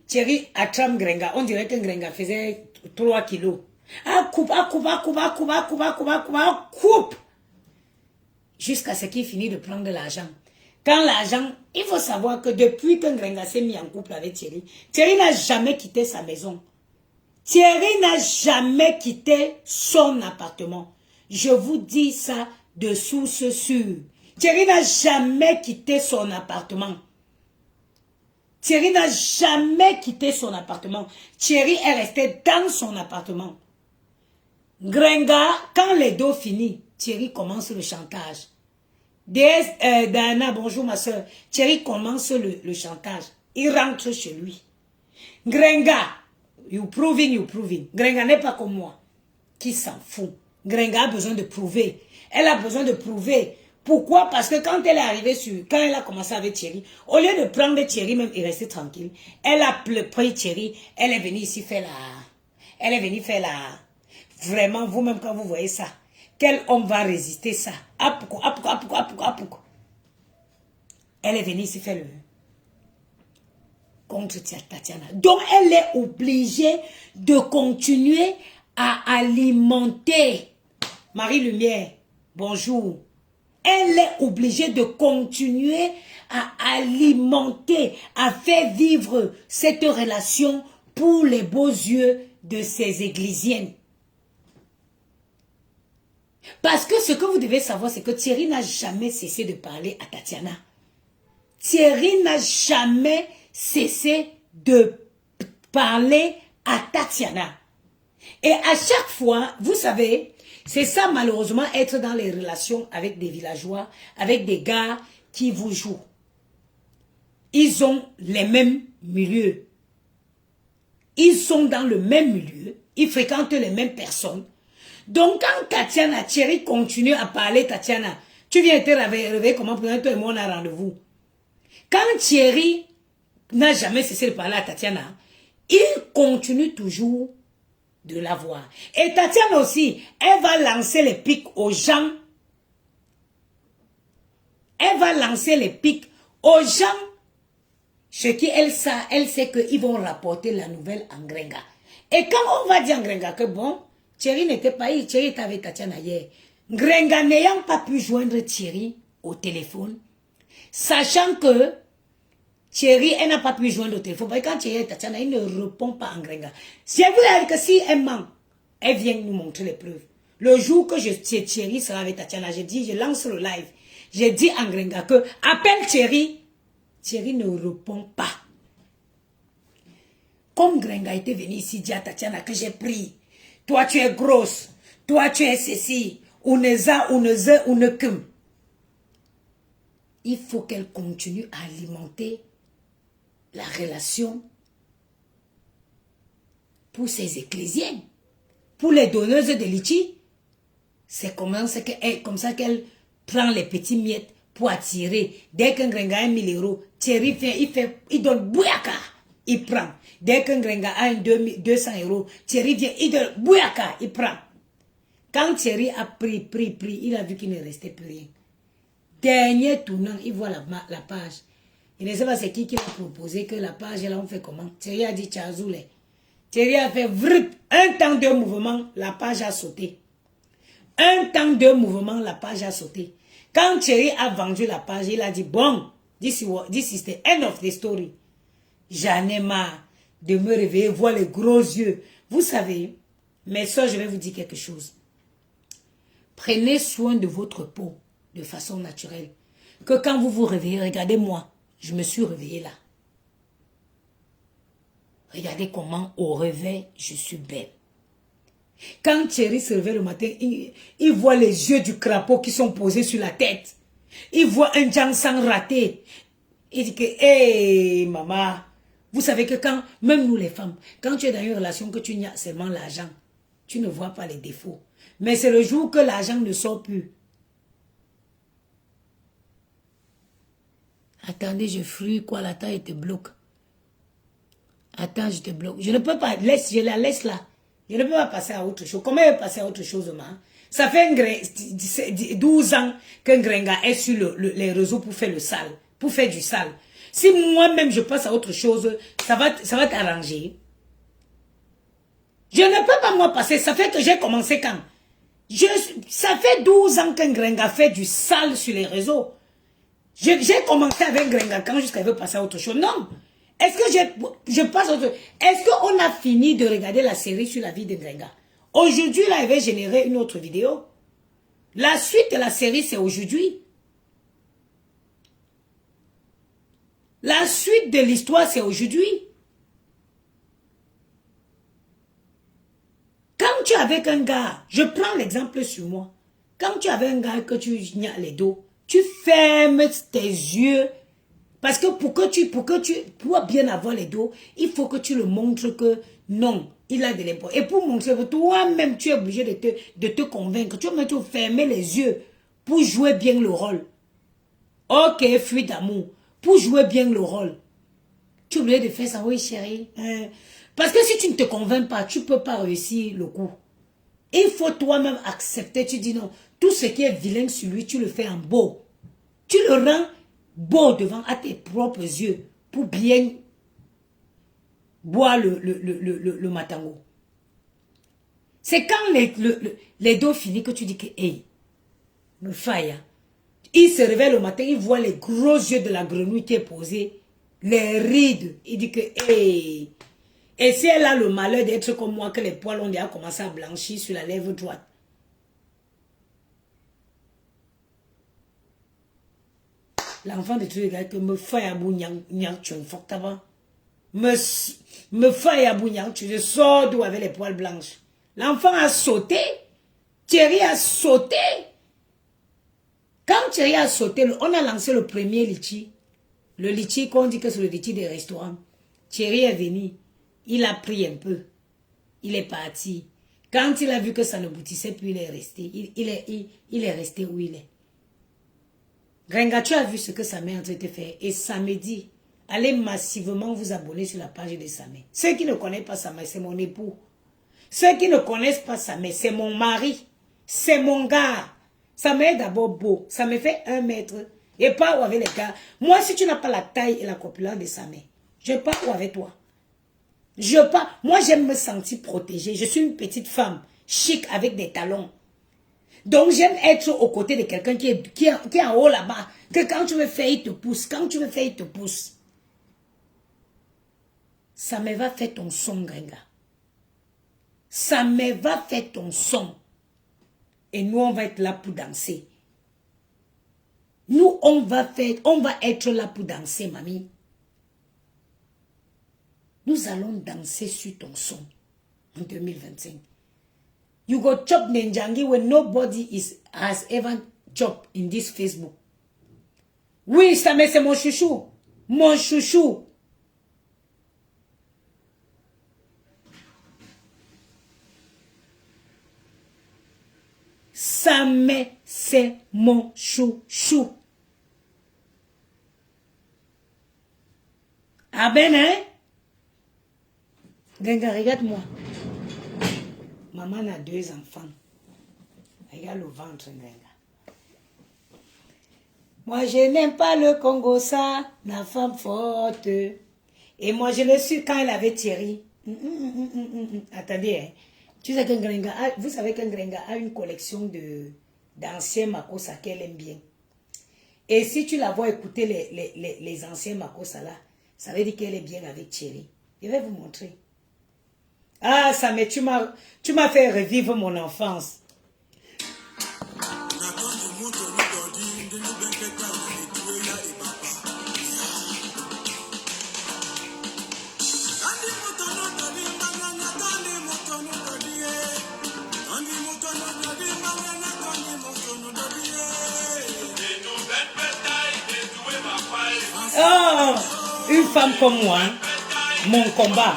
Thierry attrape Ngrenga, on dirait que Ngrenga faisait 3 kilos. Coupe. Jusqu'à ce qu'il finisse de prendre l'argent. Quand l'argent, il faut savoir que depuis que Ngrenga s'est mis en couple avec Thierry, Thierry n'a jamais quitté sa maison. Thierry n'a jamais quitté son appartement. Je vous dis ça de source sûre. Thierry n'a jamais quitté son appartement. Thierry n'a jamais quitté son appartement. Thierry est resté dans son appartement. Ngrenga, quand les dos finissent, Thierry commence le chantage. Diana, bonjour ma soeur. Thierry commence le chantage. Il rentre chez lui. Ngrenga, You proving, you proving. Grenga n'est pas comme moi. Qui s'en fout? Grenga a besoin de prouver. Elle a besoin de prouver. Pourquoi? Parce que quand elle est arrivée quand elle a commencé avec Thierry, au lieu de prendre Thierry même et rester tranquille, elle a pris Thierry, elle est venue ici faire vraiment, vous-même quand vous voyez ça, quel homme va résister ça? Elle est venue ici faire le contre Tatiana. Donc elle est obligée de continuer à alimenter. Marie Lumière, bonjour. Elle est obligée de continuer à alimenter, à faire vivre cette relation pour les beaux yeux de ces églisiennes. Parce que ce que vous devez savoir, c'est que Thierry n'a jamais cessé de parler à Tatiana. Thierry n'a jamais cessé de parler à Tatiana. Et à chaque fois, vous savez, c'est ça malheureusement, être dans les relations avec des villageois, avec des gars qui vous jouent. Ils ont les mêmes milieux. Ils sont dans le même milieu. Ils fréquentent les mêmes personnes. Donc quand Tatiana, Thierry continue à parler, Tatiana, tu viens te réveiller comment pour toi et moi on a rendez-vous. Quand Thierry n'a jamais cessé de parler à Tatiana, il continue toujours de la voir. Et Tatiana aussi, elle va lancer les pics aux gens. Elle va lancer les pics aux gens. Ce qui elle sait qu'ils vont rapporter la nouvelle en Grenga. Et quand on va dire en Grenga que bon, Thierry n'était pas hier, Thierry était avec Tatiana hier. Grenga n'ayant pas pu joindre Thierry au téléphone, sachant que Thierry, elle n'a pas pu joindre au téléphone. Parce que quand Thierry et Tatiana, il ne répond pas en Grenga. Si elle voulait dire que si elle ment, elle vient nous montrer les preuves. Le jour que Thierry sera avec Tatiana, j'ai dit, je lance le live. J'ai dit en Grenga que appelle Thierry. Thierry ne répond pas. Comme Grenga était venu ici dire à Tatiana que j'ai pris. Toi tu es grosse. Toi tu es ceci. Il faut qu'elle continue à alimenter la relation pour ces ecclésiennes, pour les donneuses de litchi. C'est comme ça qu'elle prend les petits miettes pour attirer. Dès qu'un Grenga a 1000 €, Thierry vient, il donne bouyaka, il prend. Dès qu'un Grenga a 200 €, Thierry vient, il donne bouyaka, il prend. Quand Thierry a pris, il a vu qu'il ne restait plus rien. Dernier tournant, il voit la page. Il ne sait pas c'est qui l'a proposé que la page, là, on fait comment. Thierry a dit Tchazoulé. Thierry a fait vrip. Un temps de mouvement, la page a sauté. Un temps de mouvement, la page a sauté. Quand Thierry a vendu la page, il a dit bon, this is the end of the story. J'en ai marre de me réveiller, voir les gros yeux. Vous savez, mes soeurs, je vais vous dire quelque chose. Prenez soin de votre peau de façon naturelle. Que quand vous vous réveillez, regardez-moi, je me suis réveillée là. Regardez comment au réveil, je suis belle. Quand Thierry se réveille le matin, il voit les yeux du crapaud qui sont posés sur la tête. Il voit un Jansan raté. Il dit que, hé, maman, vous savez que quand, même nous les femmes, quand tu es dans une relation que tu n'as seulement l'argent, tu ne vois pas les défauts. Mais c'est le jour que l'argent ne sort plus. Attendez, je fuis quoi, la taille te bloque. Attends, je te bloque. Je ne peux pas, je la laisse là. Je ne peux pas passer à autre chose. Comment elle peut passer à autre chose, man? Ça fait 12 ans qu'un Grenga est sur les réseaux pour faire le sale, pour faire du sale. Si moi-même je passe à autre chose, ça va t'arranger. Je ne peux pas moi passer, ça fait que j'ai commencé quand? Ça fait 12 ans qu'un Grenga fait du sale sur les réseaux. J'ai commencé avec Grenga quand jusqu'à veut passer à autre chose. Non. Est-ce que je passe à autre chose? Est-ce qu'on a fini de regarder la série sur la vie de Grenga? Aujourd'hui, là, il va générer une autre vidéo. La suite de la série, c'est aujourd'hui. La suite de l'histoire, c'est aujourd'hui. Quand tu es avec un gars, je prends l'exemple sur moi. Quand tu es avec un gars que tu gnaques les dos, tu fermes tes yeux Parce que pour bien avoir les dos, il faut que tu le montres que non, il a de l'importance. Et pour montrer que toi-même, tu es obligé de te convaincre. Tu vas mettre fermer les yeux pour jouer bien le rôle. Ok, fuite d'amour. Pour jouer bien le rôle. Tu es obligé de faire ça, oui chérie. Parce que si tu ne te convaincs pas, tu ne peux pas réussir le coup. Il faut toi-même accepter. Tu dis non, tout ce qui est vilain sur lui, tu le fais en beau. Tu le rends beau devant à tes propres yeux pour bien boire le matango. C'est quand les dos finissent que tu dis que, hey, me faille. Il se réveille le matin, il voit les gros yeux de la grenouille qui est posée, les rides. Il dit que, hey. Et si elle a le malheur d'être comme moi, que les poils ont déjà commencé à blanchir sur la lèvre droite. L'enfant de tous les gars que me faille à bougnan, tu es fort tabac. Me faille à bougnan, tu sors d'où avec les poils blanches. L'enfant a sauté. Thierry a sauté. Quand Thierry a sauté, on a lancé le premier litchi. Le litchi qu'on dit que c'est le litchi des restaurants. Thierry est venu. Il a pris un peu. Il est parti. Quand il a vu que ça ne boutissait plus, il est resté. Il est resté où il est. Grenga, tu as vu ce que sa mère a en train de faire. Et samedi, allez massivement vous abonner sur la page de sa mère. Ceux qui ne connaissent pas sa mère, c'est mon époux. Ceux qui ne connaissent pas sa mère, c'est mon mari. C'est mon gars. Ça m'est d'abord beau. Ça me fait 1 mètre. Et pas où avec les gars. Moi, si tu n'as pas la taille et la corpulence de sa mère, je ne vais pas où avec toi. Moi, j'aime me sentir protégée. Je suis une petite femme, chic, avec des talons. Donc, j'aime être aux côtés de quelqu'un qui est en haut là-bas. Que quand tu veux faire, il te pousse. Quand tu veux faire, il te pousse. Ça me va faire ton son, Grenga. Ça me va faire ton son. Et nous, on va être là pour danser. Nous, on va être là pour danser, mamie. Nous allons danser sur ton son en 2025. You go chop Nenjangi when nobody has ever chopped in this Facebook. Oui, ça c'est mon chouchou. Mon chouchou. Ça c'est mon chouchou. Ah ben, hein? Grenga, regarde-moi. Maman a 2 enfants. Regarde le ventre, Grenga. Moi, je n'aime pas le Congo, ça, la femme forte. Et moi, je le suis quand elle avait Thierry. Attendez, hein. Tu sais qu'un Grenga, vous savez qu'un Grenga a une collection d'anciens Makossa qu'elle aime bien. Et si tu la vois écouter les anciens Makossa là, ça veut dire qu'elle est bien avec Thierry. Je vais vous montrer. Ah, ça mais tu m'as fait revivre mon enfance. Oh, une femme comme moi, mon combat.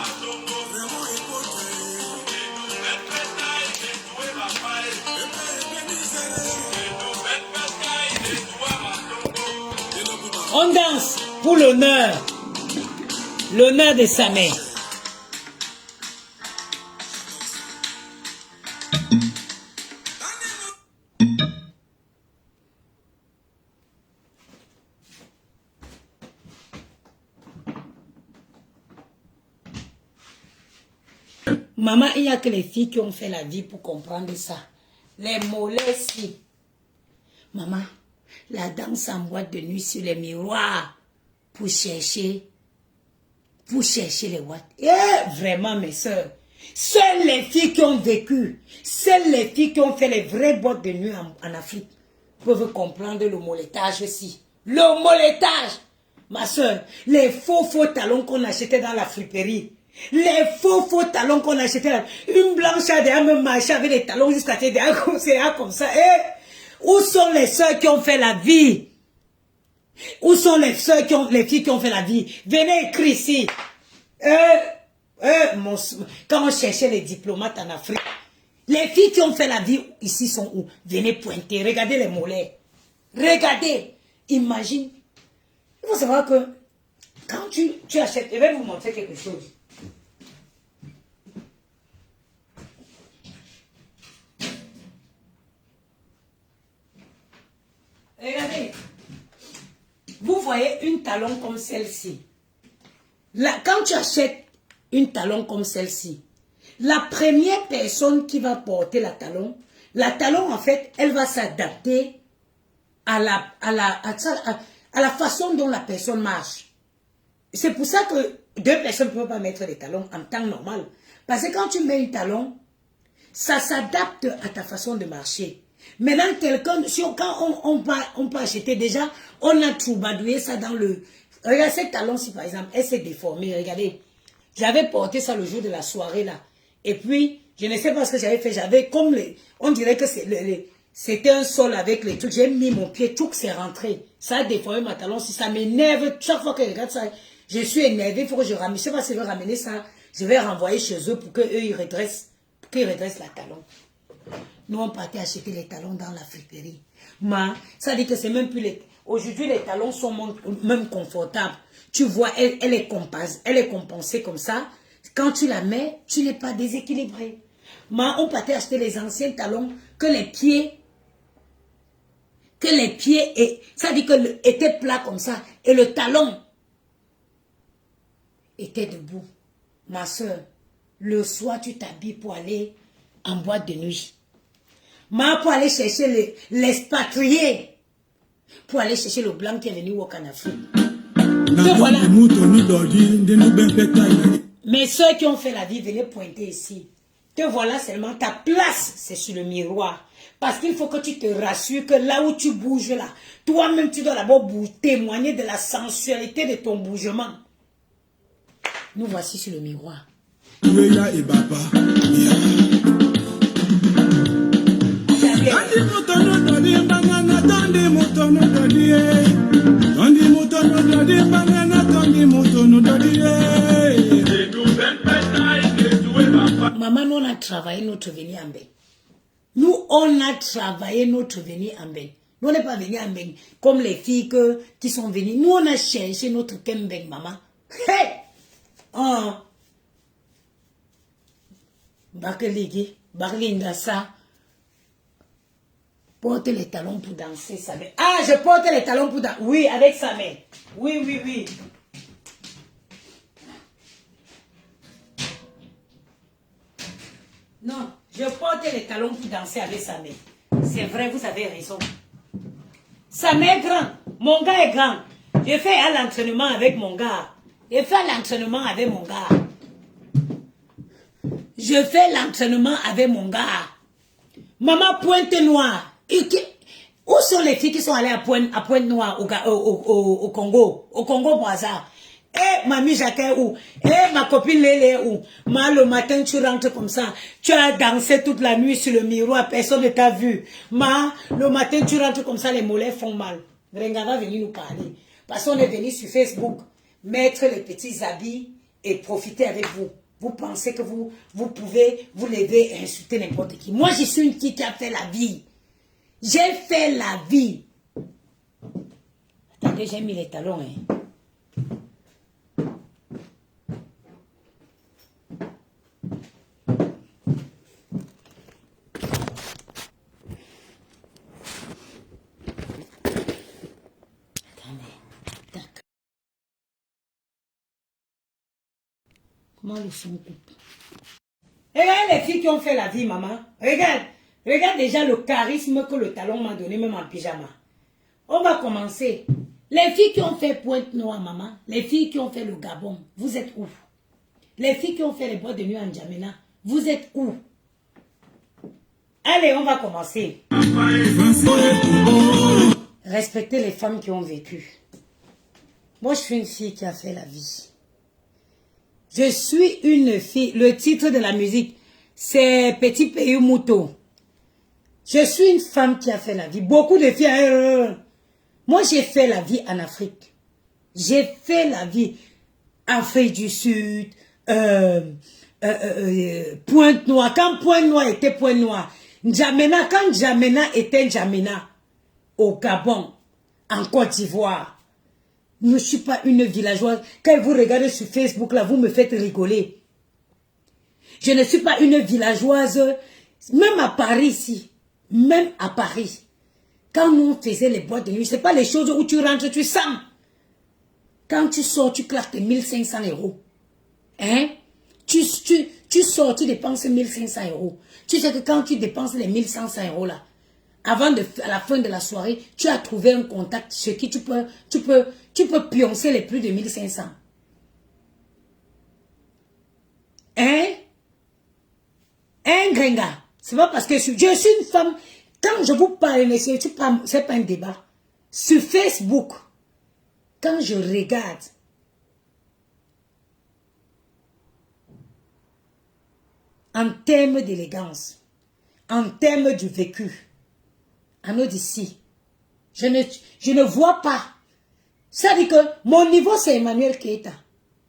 On danse pour l'honneur de sa mère. Maman, il n'y a que les filles qui ont fait la vie pour comprendre ça. Les mollets, si. Maman, la danse en boîte de nuit sur les miroirs pour chercher les watts. Eh, vraiment, mes soeurs. Seules les filles qui ont vécu, seules les filles qui ont fait les vraies boîtes de nuit en Afrique peuvent comprendre le mollettage aussi. Le mollettage. Ma soeur, les faux talons qu'on achetait dans la friperie. Les faux talons qu'on achetait là. Une blanche a déjà même marché avec les talons jusqu'à terre comme ça. Eh, où sont les soeurs qui ont fait la vie? Où sont les sœurs les filles qui ont fait la vie? Venez écrire ici. Quand on cherchait les diplomates en Afrique, les filles qui ont fait la vie ici sont où? Venez pointer. Regardez les mollets. Regardez. Imagine. Il faut savoir que quand tu achètes, je vais vous montrer quelque chose. Regardez. Vous voyez une talon comme celle-ci. Quand tu achètes une talon comme celle-ci, la première personne qui va porter la talon en fait, elle va s'adapter à la façon dont la personne marche. C'est pour ça que deux personnes ne peuvent pas mettre des talons en temps normal. Parce que quand tu mets un talon, ça s'adapte à ta façon de marcher. Maintenant, quand on peut acheter déjà, on a troubadouillé ça dans le... Regarde, cette talon-ci, par exemple, elle s'est déformée. Regardez, j'avais porté ça le jour de la soirée, là. Et puis, je ne sais pas ce que j'avais fait. J'avais comme on dirait que c'était un sol avec les trucs. J'ai mis mon pied, tout s'est rentré. Ça a déformé ma talon. Si ça m'énerve, chaque fois que je regarde ça, je suis énervé. Il faut que je ramène. Je ne sais pas si je vais ramener ça. Je vais renvoyer chez eux pour qu'eux, ils redressent la talon. Nous, on partait acheter les talons dans la friperie. Ça dit que c'est même plus les... Aujourd'hui, les talons sont même confortables. Tu vois, elle est compensée comme ça. Quand tu la mets, tu n'es pas déséquilibré. On partait acheter les anciens talons que les pieds, ça dit que étaient plats comme ça. Et le talon était debout. Ma soeur, le soir, tu t'habilles pour aller en boîte de nuit. Pour aller chercher l'expatrié. Pour aller chercher le blanc qui est venu au Canada. Voilà. Mes soeurs qui ont fait la vie, venez pointer ici. Te voilà seulement, ta place, c'est sur le miroir. Parce qu'il faut que tu te rassures que là où tu bouges là, toi-même tu dois d'abord témoigner de la sensualité de ton bougement. Nous voici sur le miroir. Maman, nous on a travaillé notre venue en bain. Nous, on a travaillé notre venue en bain. Nous, on n'est pas venus en bain comme les filles qui sont venues. Nous, on a cherché notre kembeng, maman. Hey! Oh! Bakeligi, Barlinda, ça. Porte les talons pour danser, sa mère. Ah, je porte les talons pour danser. Oui, avec sa mère. Oui, oui, oui. Non, je porte les talons pour danser avec sa mère. C'est vrai, vous avez raison. Sa mère est grand. Mon gars est grand. Je fais l'entraînement avec mon gars. Je fais l'entraînement avec mon gars. Je fais l'entraînement avec mon gars. Maman Pointe-Noire. Où sont les filles qui sont allées à Pointe-Noire au Congo? Au Congo-Brazza. Eh, mamie Jacquet où? Eh, ma copine Lélé où? Le matin, tu rentres comme ça. Tu as dansé toute la nuit sur le miroir. Personne ne t'a vu. Le matin, tu rentres comme ça, les mollets font mal. Renga va venir nous parler. Parce qu'on est venu sur Facebook mettre les petits habits et profiter avec vous. Vous pensez que vous pouvez vous lever et insulter n'importe qui. Moi, je suis une fille qui a fait la vie. J'ai fait la vie. Attendez, j'ai mis les talons. Hein. Comment le son coupe? Regarde les filles qui ont fait la vie, maman. Regarde déjà le charisme que le talon m'a donné, même en pyjama. On va commencer. Les filles qui ont fait Pointe-Noire, maman. Les filles qui ont fait le Gabon, vous êtes où? Les filles qui ont fait les boîtes de nuit en Djamena, vous êtes où? Allez, on va commencer. Respectez les femmes qui ont vécu. Moi, je suis une fille qui a fait la vie. Je suis une fille. Le titre de la musique, c'est Petit Pays Mouton. Je suis une femme qui a fait la vie. Beaucoup de filles. Moi, j'ai fait la vie en Afrique. J'ai fait la vie Afrique du Sud, Pointe-Noire. Quand Pointe-Noire était Pointe-Noire, N'Djamena, quand N'Djamena était N'Djamena, au Gabon, en Côte d'Ivoire. Je ne suis pas une villageoise. Quand vous regardez sur Facebook, là, vous me faites rigoler. Je ne suis pas une villageoise, même à Paris ici, même à Paris. Quand nous faisions les boîtes de nuit, ce n'est pas les choses où tu rentres, tu sens. Quand tu sors, tu claques tes 1500 €. Hein? Tu sors, tu dépenses 1500 €. Tu sais que quand tu dépenses les 1500 € là, à la fin de la soirée, tu as trouvé un contact chez qui tu peux pioncer les plus de 1500. Hein? Hein, Gringa? C'est pas parce que je suis une femme. Quand je vous parle, c'est pas un débat. Sur Facebook, quand je regarde, en termes d'élégance, en termes du vécu, en d'ici, je ne vois pas. Ça dit que mon niveau, c'est Emmanuel Keita.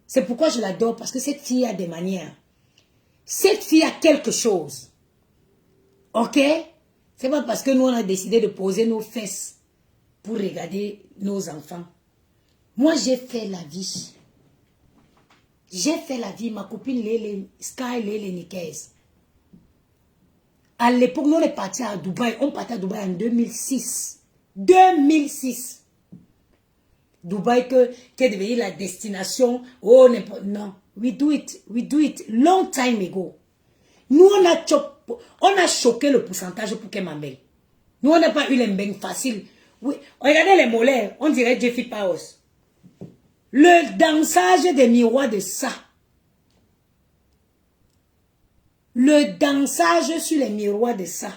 C'est pourquoi je l'adore, parce que cette fille a des manières. Cette fille a quelque chose. Ok? C'est pas parce que nous, on a décidé de poser nos fesses pour regarder nos enfants. Moi, j'ai fait la vie. J'ai fait la vie. Ma copine Sky Lele Nikez. À l'époque, nous, on est partis à Dubaï. On partait à Dubaï en 2006. 2006. Dubaï qui est devenu la destination. Oh, non. We do it long time ago. Nous, on a choqué le pourcentage pour qu'elle m'embelle. Nous, on n'a pas eu les mbengs faciles. Oui. Regardez les mollets, on dirait Jeffy Powers. Le dansage des miroirs de ça. Le dansage sur les miroirs de ça.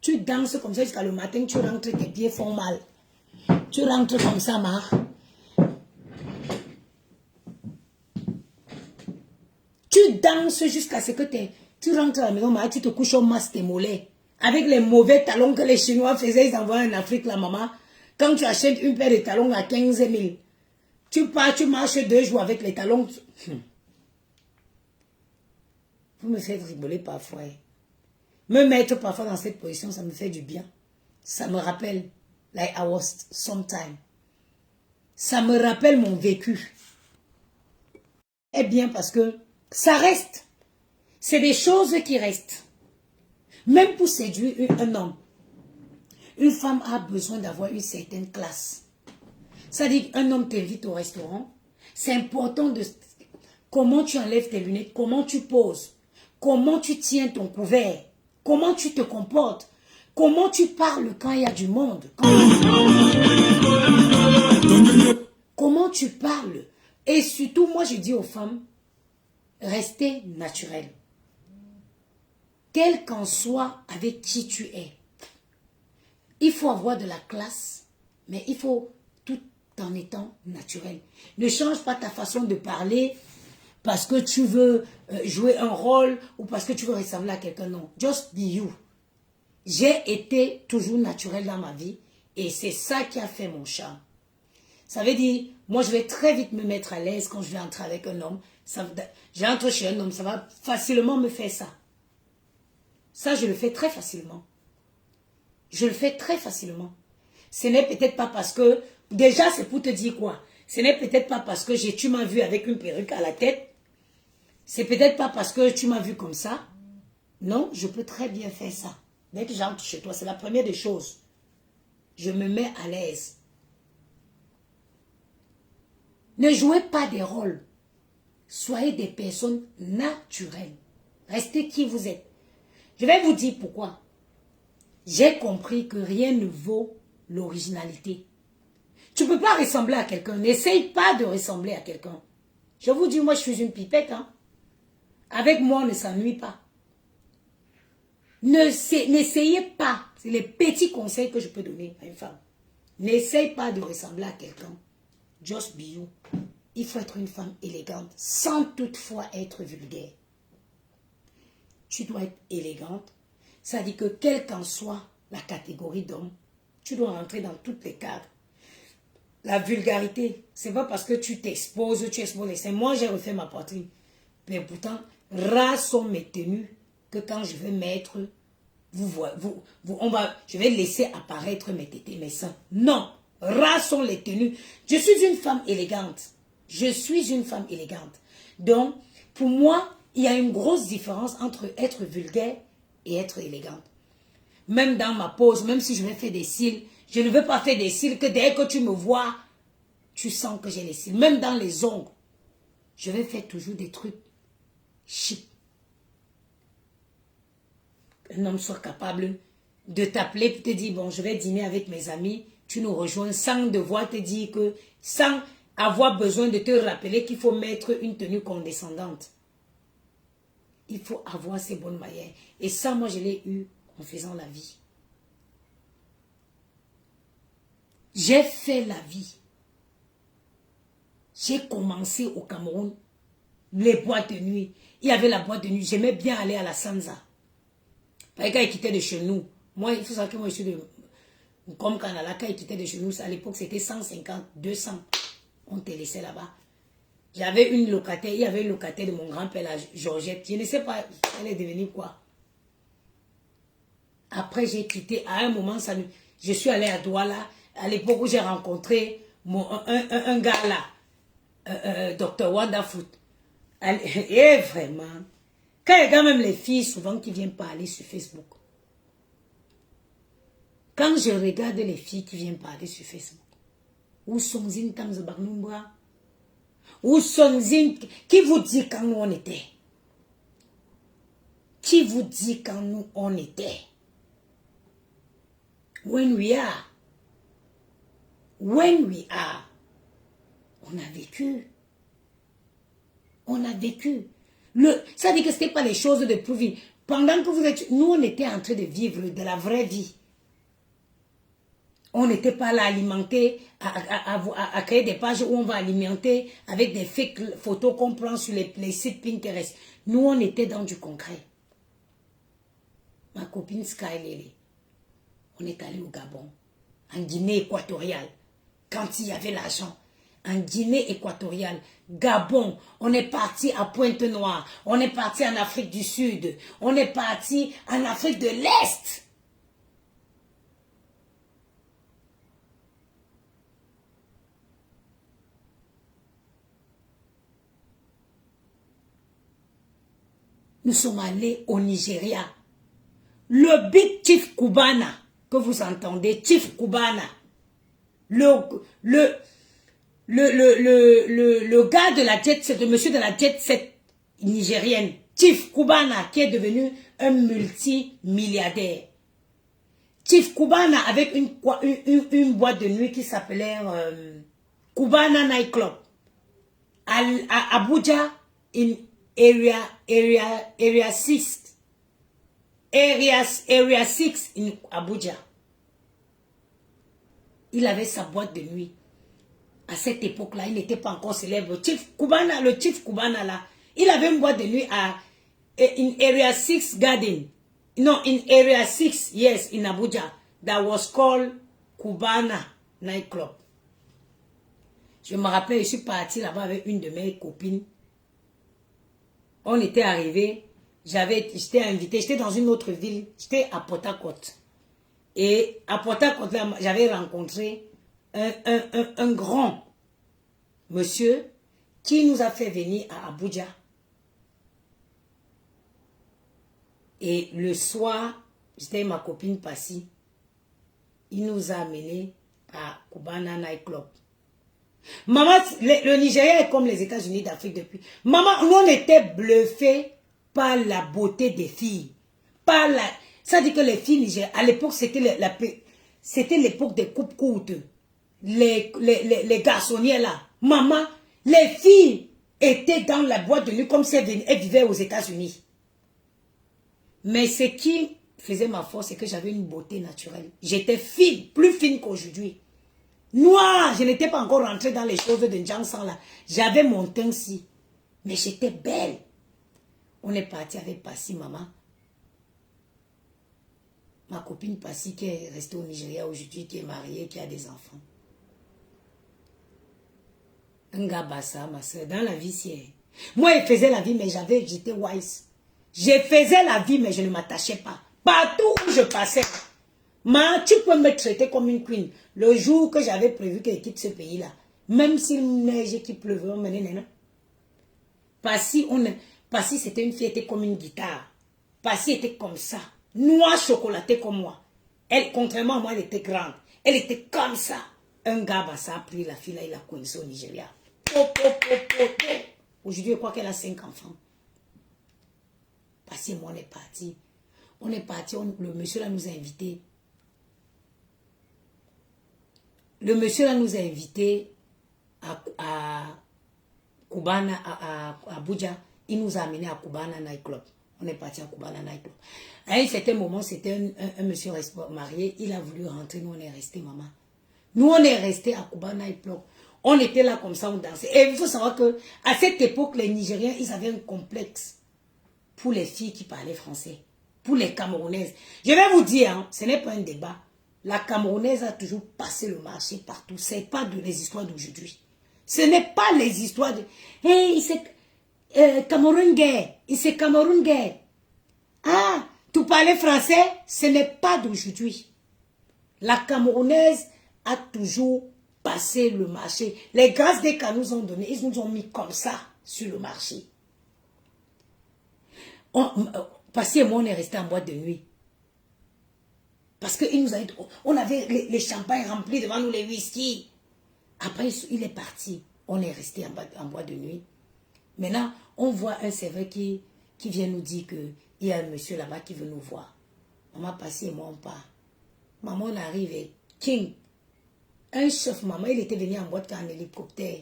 Tu danses comme ça jusqu'à le matin, tu rentres, tes pieds font mal. Tu rentres comme ça, Marc. Tu danses jusqu'à ce que tu rentres à la maison, Marc, tu te couches au masque tes mollets. Avec les mauvais talons que les Chinois faisaient, ils envoient en Afrique, la maman. Quand tu achètes une paire de talons à 15 000, tu pars, tu marches 2 jours avec les talons. Vous me faites rigoler parfois. Me mettre parfois dans cette position, ça me fait du bien. Ça me rappelle, like I was sometime. Ça me rappelle mon vécu. Eh bien, parce que ça reste. C'est des choses qui restent. Même pour séduire un homme, une femme a besoin d'avoir une certaine classe. C'est-à-dire qu'un homme t'invite au restaurant. C'est important de... Comment tu enlèves tes lunettes, comment tu poses, comment tu tiens ton couvert, comment tu te comportes, comment tu parles quand il y a du monde. Comment tu parles. Et surtout, moi je dis aux femmes, restez naturelles. Quel qu'en soit avec qui tu es. Il faut avoir de la classe, mais il faut tout en étant naturel. Ne change pas ta façon de parler parce que tu veux jouer un rôle ou parce que tu veux ressembler à quelqu'un. Non, just be you. J'ai été toujours naturel dans ma vie et c'est ça qui a fait mon charme. Ça veut dire, moi je vais très vite me mettre à l'aise quand je vais entrer avec un homme. J'entre chez un homme, ça va facilement me faire ça. Ça, je le fais très facilement. Je le fais très facilement. Ce n'est peut-être pas parce que... Déjà, c'est pour te dire quoi? Ce n'est peut-être pas parce que tu m'as vu avec une perruque à la tête. C'est peut-être pas parce que tu m'as vu comme ça. Non, je peux très bien faire ça. Dès que j'entre chez toi, c'est la première des choses. Je me mets à l'aise. Ne jouez pas des rôles. Soyez des personnes naturelles. Restez qui vous êtes. Je vais vous dire pourquoi. J'ai compris que rien ne vaut l'originalité. Tu ne peux pas ressembler à quelqu'un. N'essaye pas de ressembler à quelqu'un. Je vous dis, moi, je suis une pipette. Hein. Avec moi, on ne s'ennuie pas. N'essayez pas. C'est les petits conseils que je peux donner à une femme. N'essaye pas de ressembler à quelqu'un. Just be you. Il faut être une femme élégante sans toutefois être vulgaire. Tu dois être élégante. Ça dit que quelle qu'en soit la catégorie d'homme, Tu dois rentrer dans toutes les cadres. La vulgarité, c'est pas parce que tu t'exposes, tu exposes les seins. Moi, j'ai refait ma poitrine. Mais pourtant, rares sont mes tenues que quand je vais mettre, je vais laisser apparaître mes tétés, mes seins. Non, rares sont les tenues. Je suis une femme élégante. Je suis une femme élégante. Donc, pour moi, il y a une grosse différence entre être vulgaire et être élégante. Même dans ma pose, même si je vais faire des cils, je ne veux pas faire des cils que dès que tu me vois, tu sens que j'ai les cils. Même dans les ongles, je vais faire toujours des trucs chic. Un homme soit capable de t'appeler pour te dire, bon, je vais dîner avec mes amis, tu nous rejoins sans devoir te dire que, sans avoir besoin de te rappeler qu'il faut mettre une tenue condescendante. Il faut avoir ces bonnes manières. Et ça, moi, je l'ai eu en faisant la vie. J'ai fait la vie. J'ai commencé au Cameroun, les boîtes de nuit. Il y avait la boîte de nuit. J'aimais bien aller à la Sanza. Quand il quittait de chez nous, moi, il faut savoir que moi, je suis de... Comme Canada, quand il quittait de chez nous, à l'époque, c'était 150, 200. On te laissait là-bas. J'avais une locataire, il y avait une locataire de mon grand-père, la Georgette. Je ne sais pas, elle est devenue quoi. Après, j'ai quitté. À un moment, je suis allée à Douala. À l'époque où j'ai rencontré un gars là, Dr. Wanda Foot. Et vraiment, quand il y a quand même les filles souvent qui viennent parler sur Facebook. Quand je regarde les filles qui viennent parler sur Facebook, où sont-ils quand nous barnoumbra? Où sont-ils? Qui vous dit quand nous on était? Qui vous dit quand nous on était? When we are, on a vécu. On a vécu. Ça dit que ce n'était pas les choses de plus. Pendant que vous êtes... Nous, on était en train de vivre de la vraie vie. On n'était pas là alimenter, à créer des pages où on va alimenter avec des fake photos qu'on prend sur les sites Pinterest. Nous, on était dans du concret. Ma copine Sky Lele, on est allé au Gabon, en Guinée équatoriale, quand il y avait l'argent. En Guinée équatoriale, Gabon, on est parti à Pointe-Noire, on est parti en Afrique du Sud, on est parti en Afrique de l'Est. Nous sommes allés au Nigeria. Le Big Chief Cubana, que vous entendez, Chief Cubana, le gars de la jet set, le monsieur de la jet set nigérienne, Chief Cubana, qui est devenu un multimilliardaire. Chief Cubana avec une boîte de nuit qui s'appelait Cubana Night Club. À Abuja, in Area 6. Area 6 in Abuja. Il avait sa boîte de nuit. À cette époque-là, il n'était pas encore célèbre. Le Chief Cubana là, il avait une boîte de nuit in Area 6 Garden. No, in Area 6, yes, in Abuja. That was called Cubana Night Club. Je me rappelle, je suis partie là-bas avec une de mes copines. On était arrivés. J'étais invitée, j'étais dans une autre ville. J'étais à Port-Harcourt. Et à Port-Harcourt, j'avais rencontré un grand monsieur qui nous a fait venir à Abuja. Et le soir, j'étais avec ma copine Passy. Il nous a amenés à Cubana Night Club. Maman, le Nigeria est comme les États-Unis d'Afrique depuis. Maman, nous on était bluffés par la beauté des filles. Ça dit que les filles nigériennes, à l'époque, c'était l'époque des coupes courtes. Les garçonniers là. Maman, les filles étaient dans la boîte de nuit comme si elles vivaient aux États-Unis. Mais ce qui faisait ma force, c'est que j'avais une beauté naturelle. J'étais fine, plus fine qu'aujourd'hui. Noire, je n'étais pas encore rentrée dans les choses de Njansan là. J'avais mon teint-ci. Mais j'étais belle. On est parti avec Passy, maman. Ma copine Passy qui est restée au Nigeria aujourd'hui, qui est mariée, qui a des enfants. Un gars bassa, ma soeur, dans la vie, c'est... Moi, je faisais la vie, mais j'étais wise. Je faisais la vie, mais je ne m'attachais pas. Partout où je passais, tu peux me traiter comme une queen. Le jour que j'avais prévu qu'elle quitte ce pays-là, même s'il neige et qu'il pleuvait, on menait, non. Passy, c'était une fille, elle était comme une guitare. Passy était comme ça. Noire chocolatée comme moi. Elle, contrairement à moi, elle était grande. Elle était comme ça. Un gars, ça a pris la fille là, il a coincé au Nigeria. Aujourd'hui, je crois qu'elle a 5 enfants. Passy et moi, on est partis. On est partis, le monsieur là nous a invités. Le monsieur là nous a invités à Cubana, à Abuja. Il nous a amenés à Cubana Night Club. On est parti à Cubana Night Club. À un certain moment, c'était un monsieur marié. Il a voulu rentrer. Nous, on est restés, maman. Nous, on est restés à Cubana Night Club. On était là comme ça, on dansait. Et il faut savoir que à cette époque, les Nigériens, ils avaient un complexe pour les filles qui parlaient français. Pour les Camerounaises. Je vais vous dire, hein, ce n'est pas un débat. La Camerounaise a toujours passé le marché partout. Ce n'est pas les histoires d'aujourd'hui. Ce n'est pas les histoires de... Hey, c'est Cameroun gay. C'est Cameroun gay. Ah, tu parlais français? Ce n'est pas d'aujourd'hui. La Camerounaise a toujours passé le marché. Les grâces des cas nous ont donné, ils nous ont mis comme ça sur le marché. Passy et moi, on est restés en boîte de nuit. Parce qu'il nous a dit, on avait les champagnes remplis devant nous, les whisky. Après, il est parti. On est resté en boîte de nuit. Maintenant, on voit un serveur qui vient nous dire qu'il y a un monsieur là-bas qui veut nous voir. Maman Passy et moi, on part. Maman, on arrive et King, un chef, maman, il était venu en boîte en hélicoptère.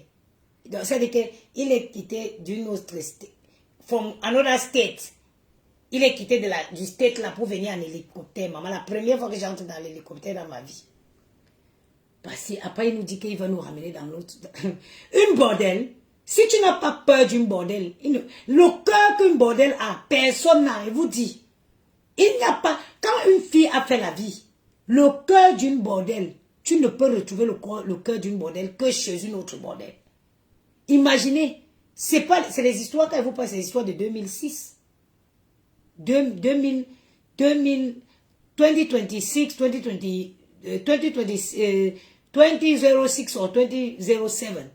Donc, c'est-à-dire qu'il est quitté d'une autre state, from another state. Il est quitté du state là pour venir en hélicoptère, maman. La première fois que j'entre dans l'hélicoptère dans ma vie. Parce qu'après, il nous dit qu'il va nous ramener dans l'autre. Une bordel. Si tu n'as pas peur d'une bordel, le cœur qu'une bordel a, personne n'a. Je vous dis. Il n'y a pas. Quand une fille a fait la vie, le cœur d'une bordel, tu ne peux retrouver le cœur d'une bordel que chez une autre bordel. Imaginez. C'est les histoires qu'elle vous passe, c'est les histoires de 2006. 2026, 2006 ou 2007.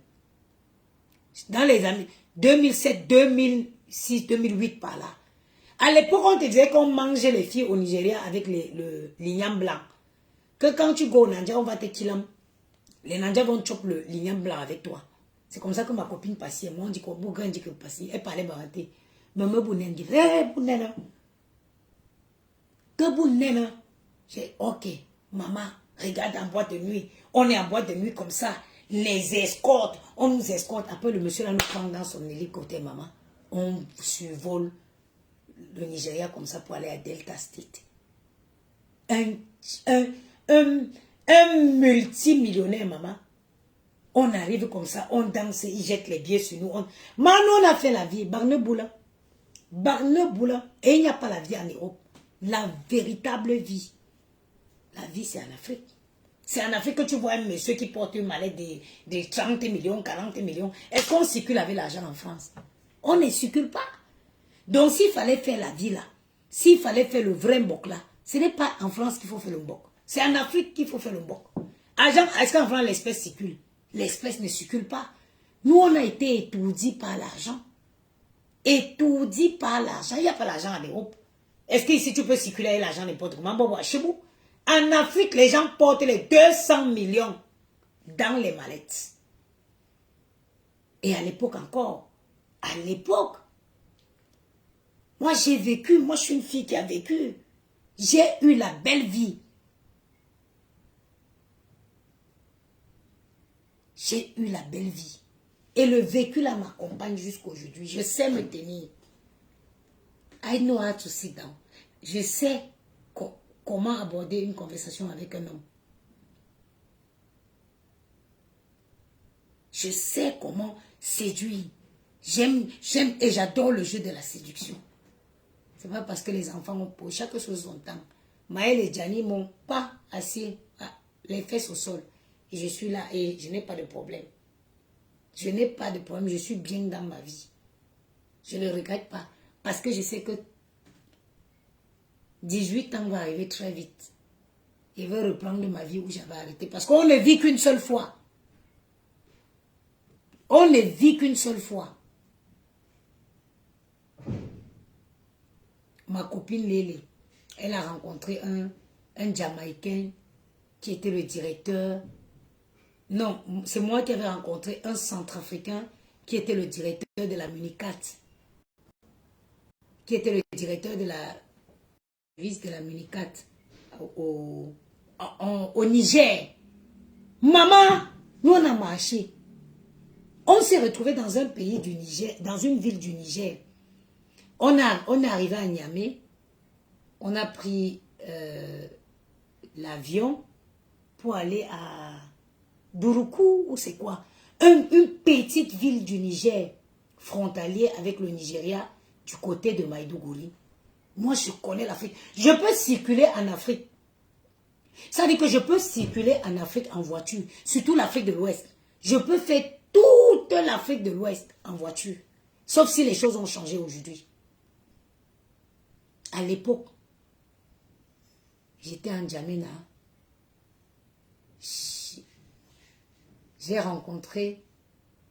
Dans les années 2007, 2006, 2008 par là. À l'époque, on te disait qu'on mangeait les filles au Nigeria avec le l'igname blanc. Que quand tu go au Nanja, on va te kill. Les Nanja vont choper le l'igname blanc avec toi. C'est comme ça que ma copine Passy et moi, on dit qu'on dit que Passy, elle parlait baraté. Maman Bounen dit, hé Bounen, que Bounen, j'ai ok, maman, regarde en boîte de nuit. On est en boîte de nuit comme ça. Les escortes, on nous escorte. Après, le monsieur là nous prend dans son hélicoptère, maman. On survole le Nigeria comme ça pour aller à Delta State. Un multimillionnaire, maman. On arrive comme ça, on danse, il jette les billets sur nous. Maintenant, on a fait la vie. Barneboula. Barneboula. Et il n'y a pas la vie en Europe. La véritable vie. La vie, c'est en Afrique. C'est en Afrique que tu vois un monsieur qui porte une mallette de 30 millions, 40 millions. Est-ce qu'on circule avec l'argent en France? On ne circule pas. Donc, s'il fallait faire la vie là, s'il fallait faire le vrai mbok là, ce n'est pas en France qu'il faut faire le mbok. C'est en Afrique qu'il faut faire le mbok. Est-ce qu'en France, l'espèce circule? L'espèce ne circule pas. Nous, on a été étourdis par l'argent. Étourdis par l'argent. Il n'y a pas l'argent en Europe. Est-ce que ici, tu peux circuler avec l'argent n'importe comment? Bon, chez vous. En Afrique, les gens portent les 200 millions dans les mallettes. Et à l'époque encore, à l'époque, moi j'ai vécu, moi je suis une fille qui a vécu. J'ai eu la belle vie. J'ai eu la belle vie. Et le vécu là m'accompagne jusqu'à aujourd'hui. Je sais me tenir. I know how to sit down. Je sais comment aborder une conversation avec un homme. Je sais comment séduire. J'aime et j'adore le jeu de la séduction. C'est pas parce que les enfants ont pour chaque chose son temps. Maël et Gianni m'ont pas assis les fesses au sol. Et je suis là et je n'ai pas de problème. Je n'ai pas de problème, je suis bien dans ma vie. Je ne le regrette pas. Parce que je sais que 18 ans va arriver très vite. Je veux reprendre ma vie où j'avais arrêté. Parce qu'on ne vit qu'une seule fois. On ne vit qu'une seule fois. Ma copine Lélé, elle a rencontré un Jamaïcain qui était le directeur. Non, c'est moi qui avais rencontré un Centrafricain qui était le directeur de la Municat. Qui était le directeur de la service de la Municat au Niger. Maman, nous on a marché. On s'est retrouvé dans un pays du Niger, dans une ville du Niger. On est arrivé à Niamey. On a pris l'avion pour aller à Douroukou, ou c'est quoi? Une petite ville du Niger, frontalier avec le Nigeria, du côté de Maïdougouri. Moi, je connais l'Afrique. Je peux circuler en Afrique. Ça veut dire que je peux circuler en Afrique en voiture, surtout l'Afrique de l'Ouest. Je peux faire toute l'Afrique de l'Ouest en voiture. Sauf si les choses ont changé aujourd'hui. À l'époque, j'étais en Djamena. J'ai rencontré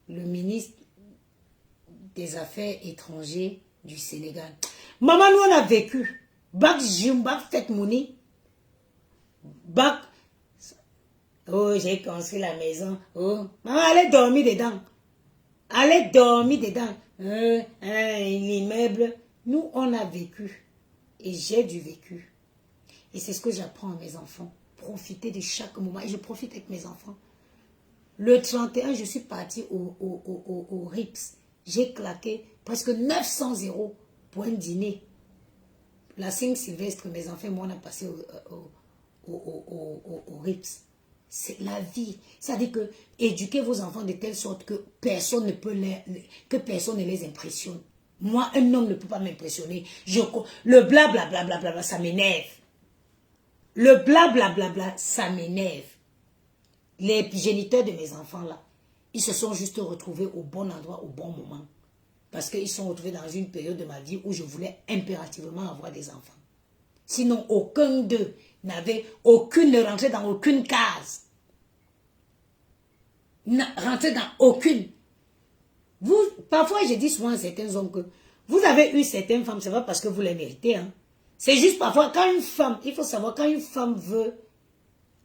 le ministre des Affaires étrangères du Sénégal. Maman, nous on a vécu. Bac Jum, bac Fête Mouni. Bac. Oh, j'ai construit la maison. Oh, maman, allez dormir dedans. Allez dormir dedans. L'immeuble. Nous, on a vécu. Et j'ai du vécu. Et c'est ce que j'apprends à mes enfants. Profiter de chaque moment. Et je profite avec mes enfants. Le 31, je suis partie au RIPS. J'ai claqué presque 900 € pour un dîner. La Saint-Sylvestre, mes enfants, moi, on a passé au RIPS. C'est la vie. C'est-à-dire que éduquez vos enfants de telle sorte que personne ne peut les impressionne. Moi, un homme ne peut pas m'impressionner. Le blablabla, ça m'énerve. Le blablabla, ça m'énerve. Les géniteurs de mes enfants là, ils se sont juste retrouvés au bon endroit, au bon moment. Parce qu'ils sont retrouvés dans une période de ma vie où je voulais impérativement avoir des enfants. Sinon, aucun d'eux ne rentrait dans aucune case. Rentrait dans aucune. Parfois, je dis souvent à certains hommes que vous avez eu certaines femmes, c'est pas parce que vous les méritez. Hein. C'est juste parfois quand une femme, il faut savoir, quand une femme veut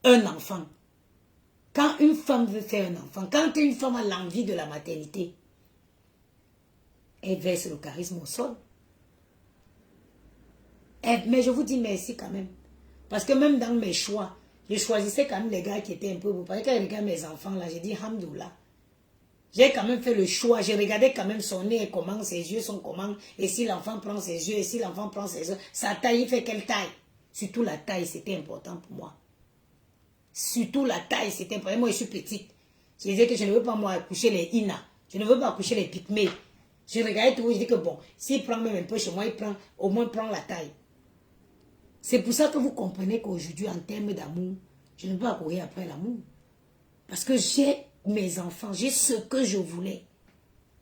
un enfant, quand une femme veut faire un enfant, quand une femme a l'envie de la maternité, elle verse le charisme au sol. Mais je vous dis merci quand même. Parce que même dans mes choix, je choisissais quand même les gars qui étaient un peu beaux. Parce que quand je regarde mes enfants là, j'ai dit Hamdoullah. J'ai quand même fait le choix. J'ai regardé quand même son nez, comment, ses yeux sont comment. Et si l'enfant prend ses yeux, et si l'enfant prend ses yeux, sa taille, il fait quelle taille? Surtout la taille, c'était important pour moi. Surtout la taille, c'était important. Moi, je suis petite. Je disais que je ne veux pas, moi, accoucher les Ina. Je ne veux pas accoucher les Pygmées. Je regardais tout, je dis que bon, s'il prend même un peu chez moi, il prend, au moins prend la taille. C'est pour ça que vous comprenez qu'aujourd'hui, en termes d'amour, je ne peux pas courir après l'amour. Parce que j'ai mes enfants, j'ai ce que je voulais.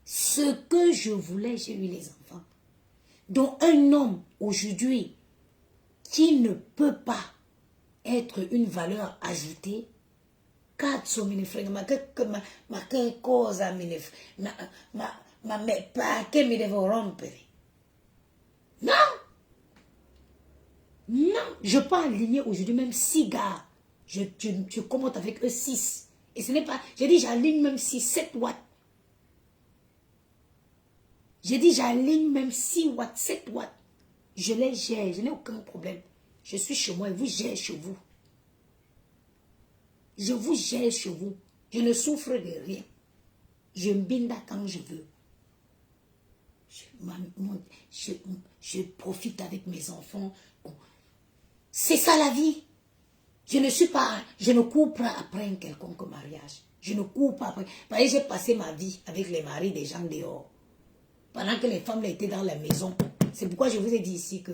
Ce que je voulais, j'ai eu les enfants. Donc un homme, aujourd'hui, qui ne peut pas être une valeur ajoutée, non, non, je peux aligner aujourd'hui même 6 gars. Je commente avec eux 6. Et ce n'est pas... J'ai dit j'aligne même 6, 7 watts. J'ai dit j'aligne même 6 watts, 7 watts. Je les gère, je n'ai aucun problème. Je suis chez moi et vous gérez chez vous. Je vous gère chez vous. Je ne souffre de rien. Je me binda quand je veux. Je profite avec mes enfants. C'est ça la vie. Je ne cours pas après un quelconque mariage. Je ne cours pas après. Parce que j'ai passé ma vie avec les maris des gens dehors. Pendant que les femmes étaient dans la maison. C'est pourquoi je vous ai dit ici que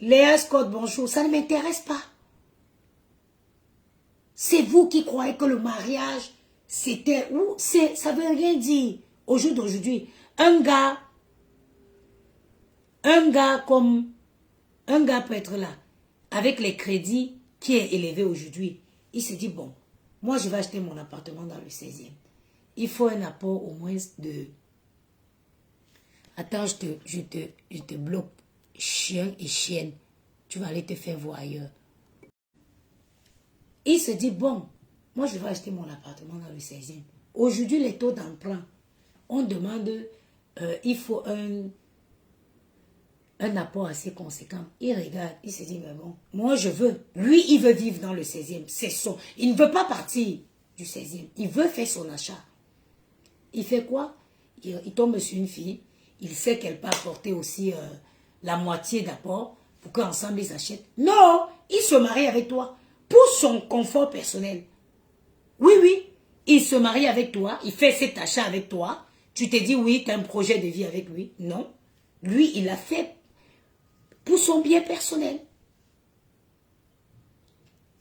Léa Scott, bonjour. Ça ne m'intéresse pas. C'est vous qui croyez que le mariage, c'était... Ça veut rien dire. Au jour d'aujourd'hui, un gars peut être là, avec les crédits qui est élevé aujourd'hui. Il se dit, bon, moi je vais acheter mon appartement dans le 16e. Il faut un apport au moins de... Attends, je te bloque. Chien et chienne, tu vas aller te faire voir ailleurs. Il se dit, bon, moi je vais acheter mon appartement dans le 16e. Aujourd'hui, les taux d'emprunt, on demande, il faut un apport assez conséquent. Il regarde, il se dit, mais bon, moi je veux. Lui, il veut vivre dans le 16e. C'est son. Il ne veut pas partir du 16e. Il veut faire son achat. Il fait quoi? Il tombe sur une fille. Il sait qu'elle peut apporter aussi la moitié d'apport pour qu'ensemble ils achètent. Non, il se marie avec toi pour son confort personnel. Oui, oui, il se marie avec toi, il fait cet achat avec toi. Tu te dis oui, tu as un projet de vie avec lui. Non, lui, il a fait pour son bien personnel.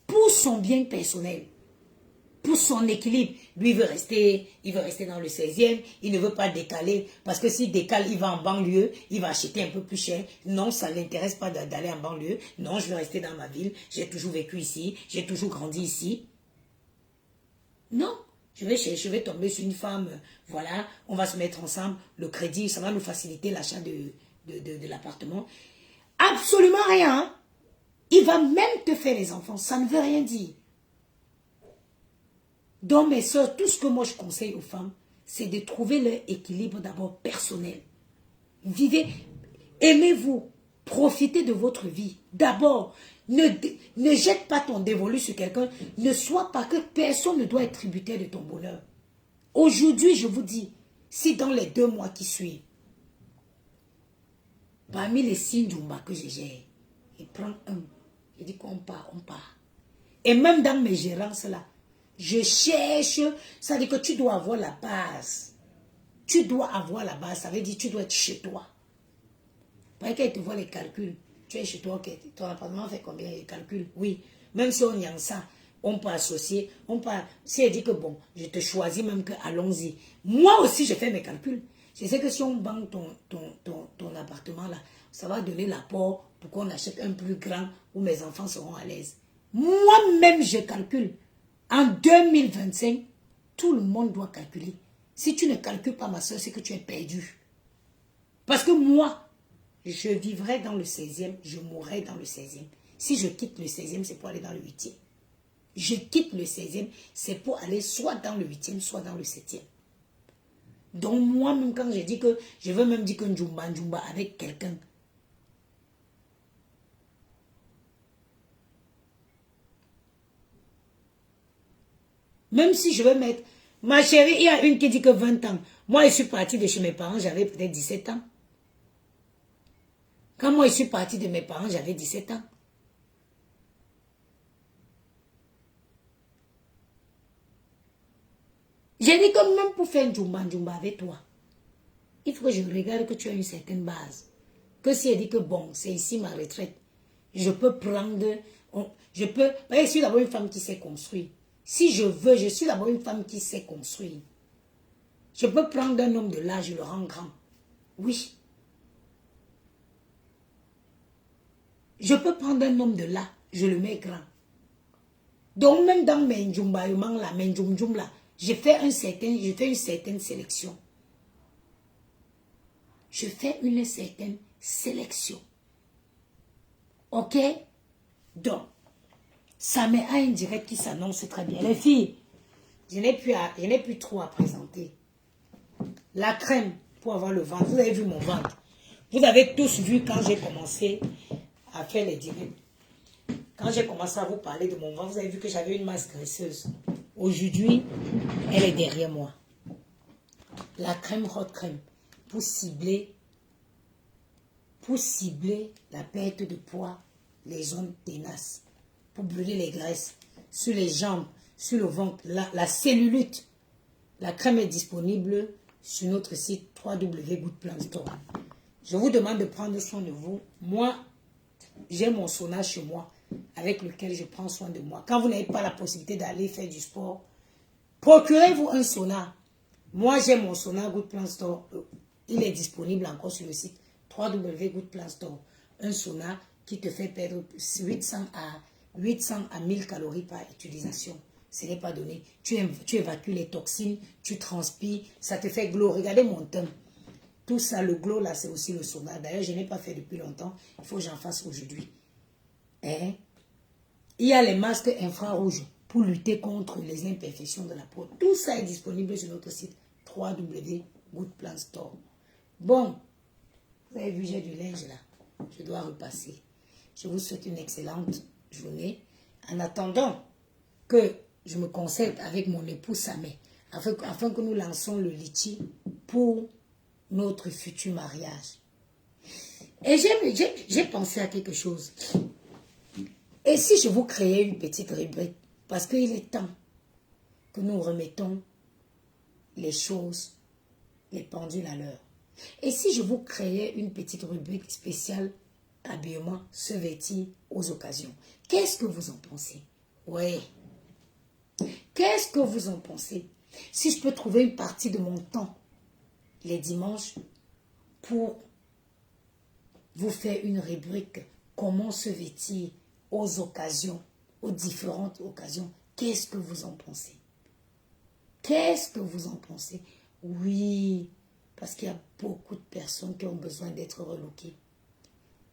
Pour son bien personnel. Pour son équilibre. Lui, il veut rester dans le 16e. Il ne veut pas décaler. Parce que s'il décale, il va en banlieue. Il va acheter un peu plus cher. Non, ça ne l'intéresse pas d'aller en banlieue. Non, je veux rester dans ma ville. J'ai toujours vécu ici. J'ai toujours grandi ici. Non. Je vais tomber sur une femme. Voilà, on va se mettre ensemble. Le crédit, ça va nous faciliter l'achat de l'appartement. Absolument rien. Il va même te faire les enfants. Ça ne veut rien dire. Donc, mes soeurs, tout ce que moi je conseille aux femmes, c'est de trouver leur équilibre d'abord personnel. Vivez, aimez-vous, profitez de votre vie. D'abord, ne jette pas ton dévolu sur quelqu'un. Ne sois pas que personne ne doit être tributaire de ton bonheur. Aujourd'hui, je vous dis, si dans les 2 mois qui suivent, parmi les signes du bas que je gère, il prend un, il dit qu'on part, on part. Et même dans mes gérances là, je cherche, ça veut dire que tu dois avoir la base. Tu dois avoir la base, ça veut dire que tu dois être chez toi. Parce qu'elle te voit les calculs. Tu es chez toi, okay. Ton appartement fait combien les calculs? Oui. Même si on y a ça, on peut associer, on peut... Si elle dit que bon, je te choisis même que allons-y. Moi aussi, je fais mes calculs. Je sais que si on banque ton appartement là, ça va donner l'apport pour qu'on achète un plus grand où mes enfants seront à l'aise. Moi-même, je calcule. En 2025, tout le monde doit calculer. Si tu ne calcules pas, ma soeur, c'est que tu es perdu. Parce que moi, je vivrai dans le 16e, je mourrai dans le 16e. Si je quitte le 16e, c'est pour aller dans le 8e. Je quitte le 16e, c'est pour aller soit dans le 8e, soit dans le 7e. Donc moi-même, quand je dis que, je veux même dire que Njumba avec quelqu'un, même si je veux mettre... Ma chérie, il y a une qui dit que 20 ans. Moi, je suis partie de chez mes parents, j'avais peut-être 17 ans. Quand moi, je suis partie de mes parents, j'avais 17 ans. J'ai dit que même pour faire un Njumba avec toi, il faut que je regarde que tu as une certaine base. Que si elle dit que bon, c'est ici ma retraite, je peux prendre... Je peux... Je suis d'abord une femme qui sait construire. Si je veux, je suis d'abord une femme qui sait construire. Je peux prendre un homme de là, je le rends grand. Oui. Je peux prendre un homme de là, je le mets grand. Donc même dans mes njumbaïmans là, mes njumjum là, je fais une certaine sélection. Je fais une certaine sélection. Ok? Donc, ça met un direct qui s'annonce très bien. Les filles, je n'ai plus trop à présenter. La crème pour avoir le ventre. Vous avez vu mon ventre. Vous avez tous vu quand j'ai commencé à faire les directs. Quand j'ai commencé à vous parler de mon ventre, vous avez vu que j'avais une masse graisseuse. Aujourd'hui, elle est derrière moi. La crème hot crème pour cibler la perte de poids, les zones ténaces, pour brûler les graisses sur les jambes, sur le ventre, la cellulite. La crème est disponible sur notre site www.goodplanstore. Je vous demande de prendre soin de vous. Moi, j'ai mon sauna chez moi avec lequel je prends soin de moi. Quand vous n'avez pas la possibilité d'aller faire du sport, procurez-vous un sauna. Moi, j'ai mon sauna Good Plan Store. Il est disponible encore sur le site www.goodplan.store. Un sauna qui te fait perdre 800 à 1000 calories par utilisation. Ce n'est pas donné. Tu évacues les toxines, tu transpires, ça te fait glow. Regardez mon teint. Tout ça, le glow là, c'est aussi le sauna. D'ailleurs, je n'ai pas fait depuis longtemps. Il faut que j'en fasse aujourd'hui. Hein? Il y a les masques infrarouges pour lutter contre les imperfections de la peau. Tout ça est disponible sur notre site www.goodplan.store. Bon, vous avez vu, j'ai du linge là. Je dois repasser. Je vous souhaite une excellente journée. En attendant que je me concerte avec mon époux Samé, afin que nous lançons le litchi pour notre futur mariage. Et j'ai pensé à quelque chose. Et si je vous créais une petite rubrique, parce qu'il est temps que nous remettons les choses, les pendules à l'heure. Et si je vous créais une petite rubrique spéciale habillement, se vêtir aux occasions, qu'est-ce que vous en pensez? Oui. Qu'est-ce que vous en pensez? Si je peux trouver une partie de mon temps les dimanches pour vous faire une rubrique comment se vêtir aux occasions, aux différentes occasions, qu'est-ce que vous en pensez? Qu'est-ce que vous en pensez? Oui, parce qu'il y a beaucoup de personnes qui ont besoin d'être relookées.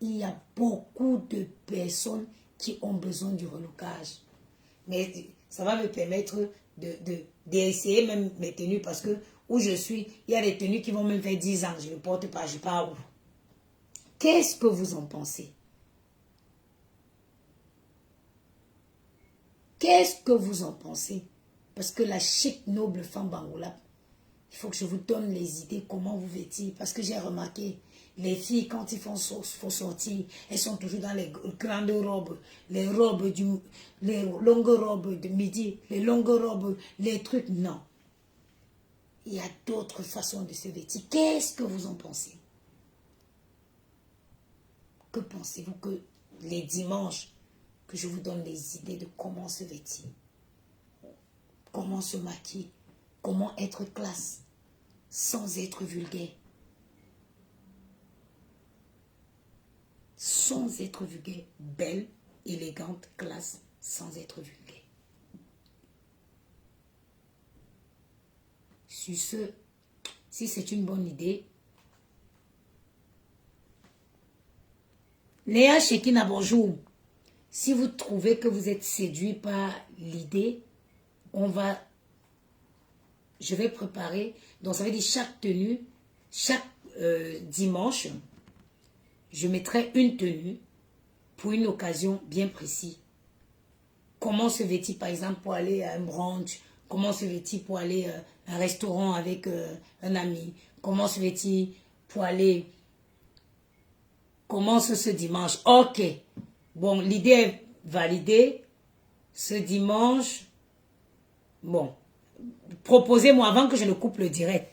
Il y a beaucoup de personnes qui ont besoin du relookage. Mais ça va me permettre d'essayer même mes tenues parce que où je suis, il y a des tenues qui vont même faire 10 ans. Je ne porte pas, je ne sais pas où. Qu'est-ce que vous en pensez? Qu'est-ce que vous en pensez? Parce que la chic noble femme Bangoula, il faut que je vous donne les idées comment vous vêtir. Parce que j'ai remarqué, les filles, quand il faut sortir, elles sont toujours dans les grandes robes, les longues robes de midi, les longues robes, les trucs. Non. Il y a d'autres façons de se vêtir. Qu'est-ce que vous en pensez? Que pensez-vous que les dimanches, que je vous donne les idées de comment se vêtir, comment se maquiller, comment être classe, sans être vulgaire. Sans être vulgaire, belle, élégante, classe, sans être vulgaire. Sur ce, si c'est une bonne idée, Léa Chekina, bonjour. Si vous trouvez que vous êtes séduit par l'idée, je vais préparer, donc ça veut dire chaque tenue, chaque dimanche, je mettrai une tenue pour une occasion bien précise. Comment se vêtir par exemple pour aller à un brunch, comment se vêtir pour aller à un restaurant avec un ami, comment se vêtir pour aller, commence ce dimanche. Ok, bon, l'idée est validée, ce dimanche, bon, proposez-moi avant que je ne coupe le direct,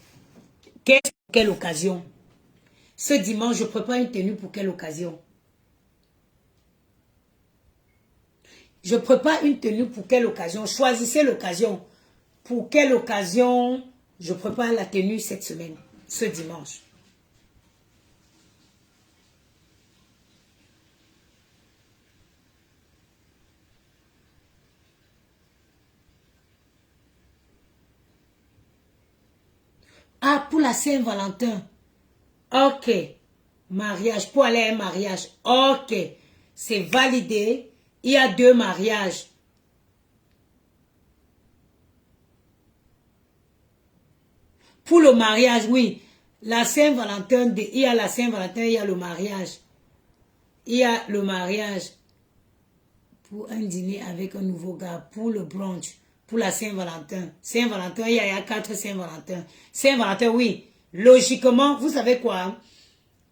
quelle occasion? Ce dimanche, je prépare une tenue pour quelle occasion? Je prépare une tenue pour quelle occasion? Choisissez l'occasion. Pour quelle occasion je prépare la tenue cette semaine, ce dimanche? Ah, pour la Saint-Valentin. Ok. Mariage, pour aller à un mariage. Ok. C'est validé. Il y a 2 mariages. Pour le mariage, oui. La Saint-Valentin, il y a la Saint-Valentin, il y a le mariage. Il y a le mariage pour un dîner avec un nouveau gars. Pour le brunch. Pour la Saint-Valentin. Saint-Valentin, il y a 4 Saint-Valentin. Saint-Valentin, oui. Logiquement, vous savez quoi?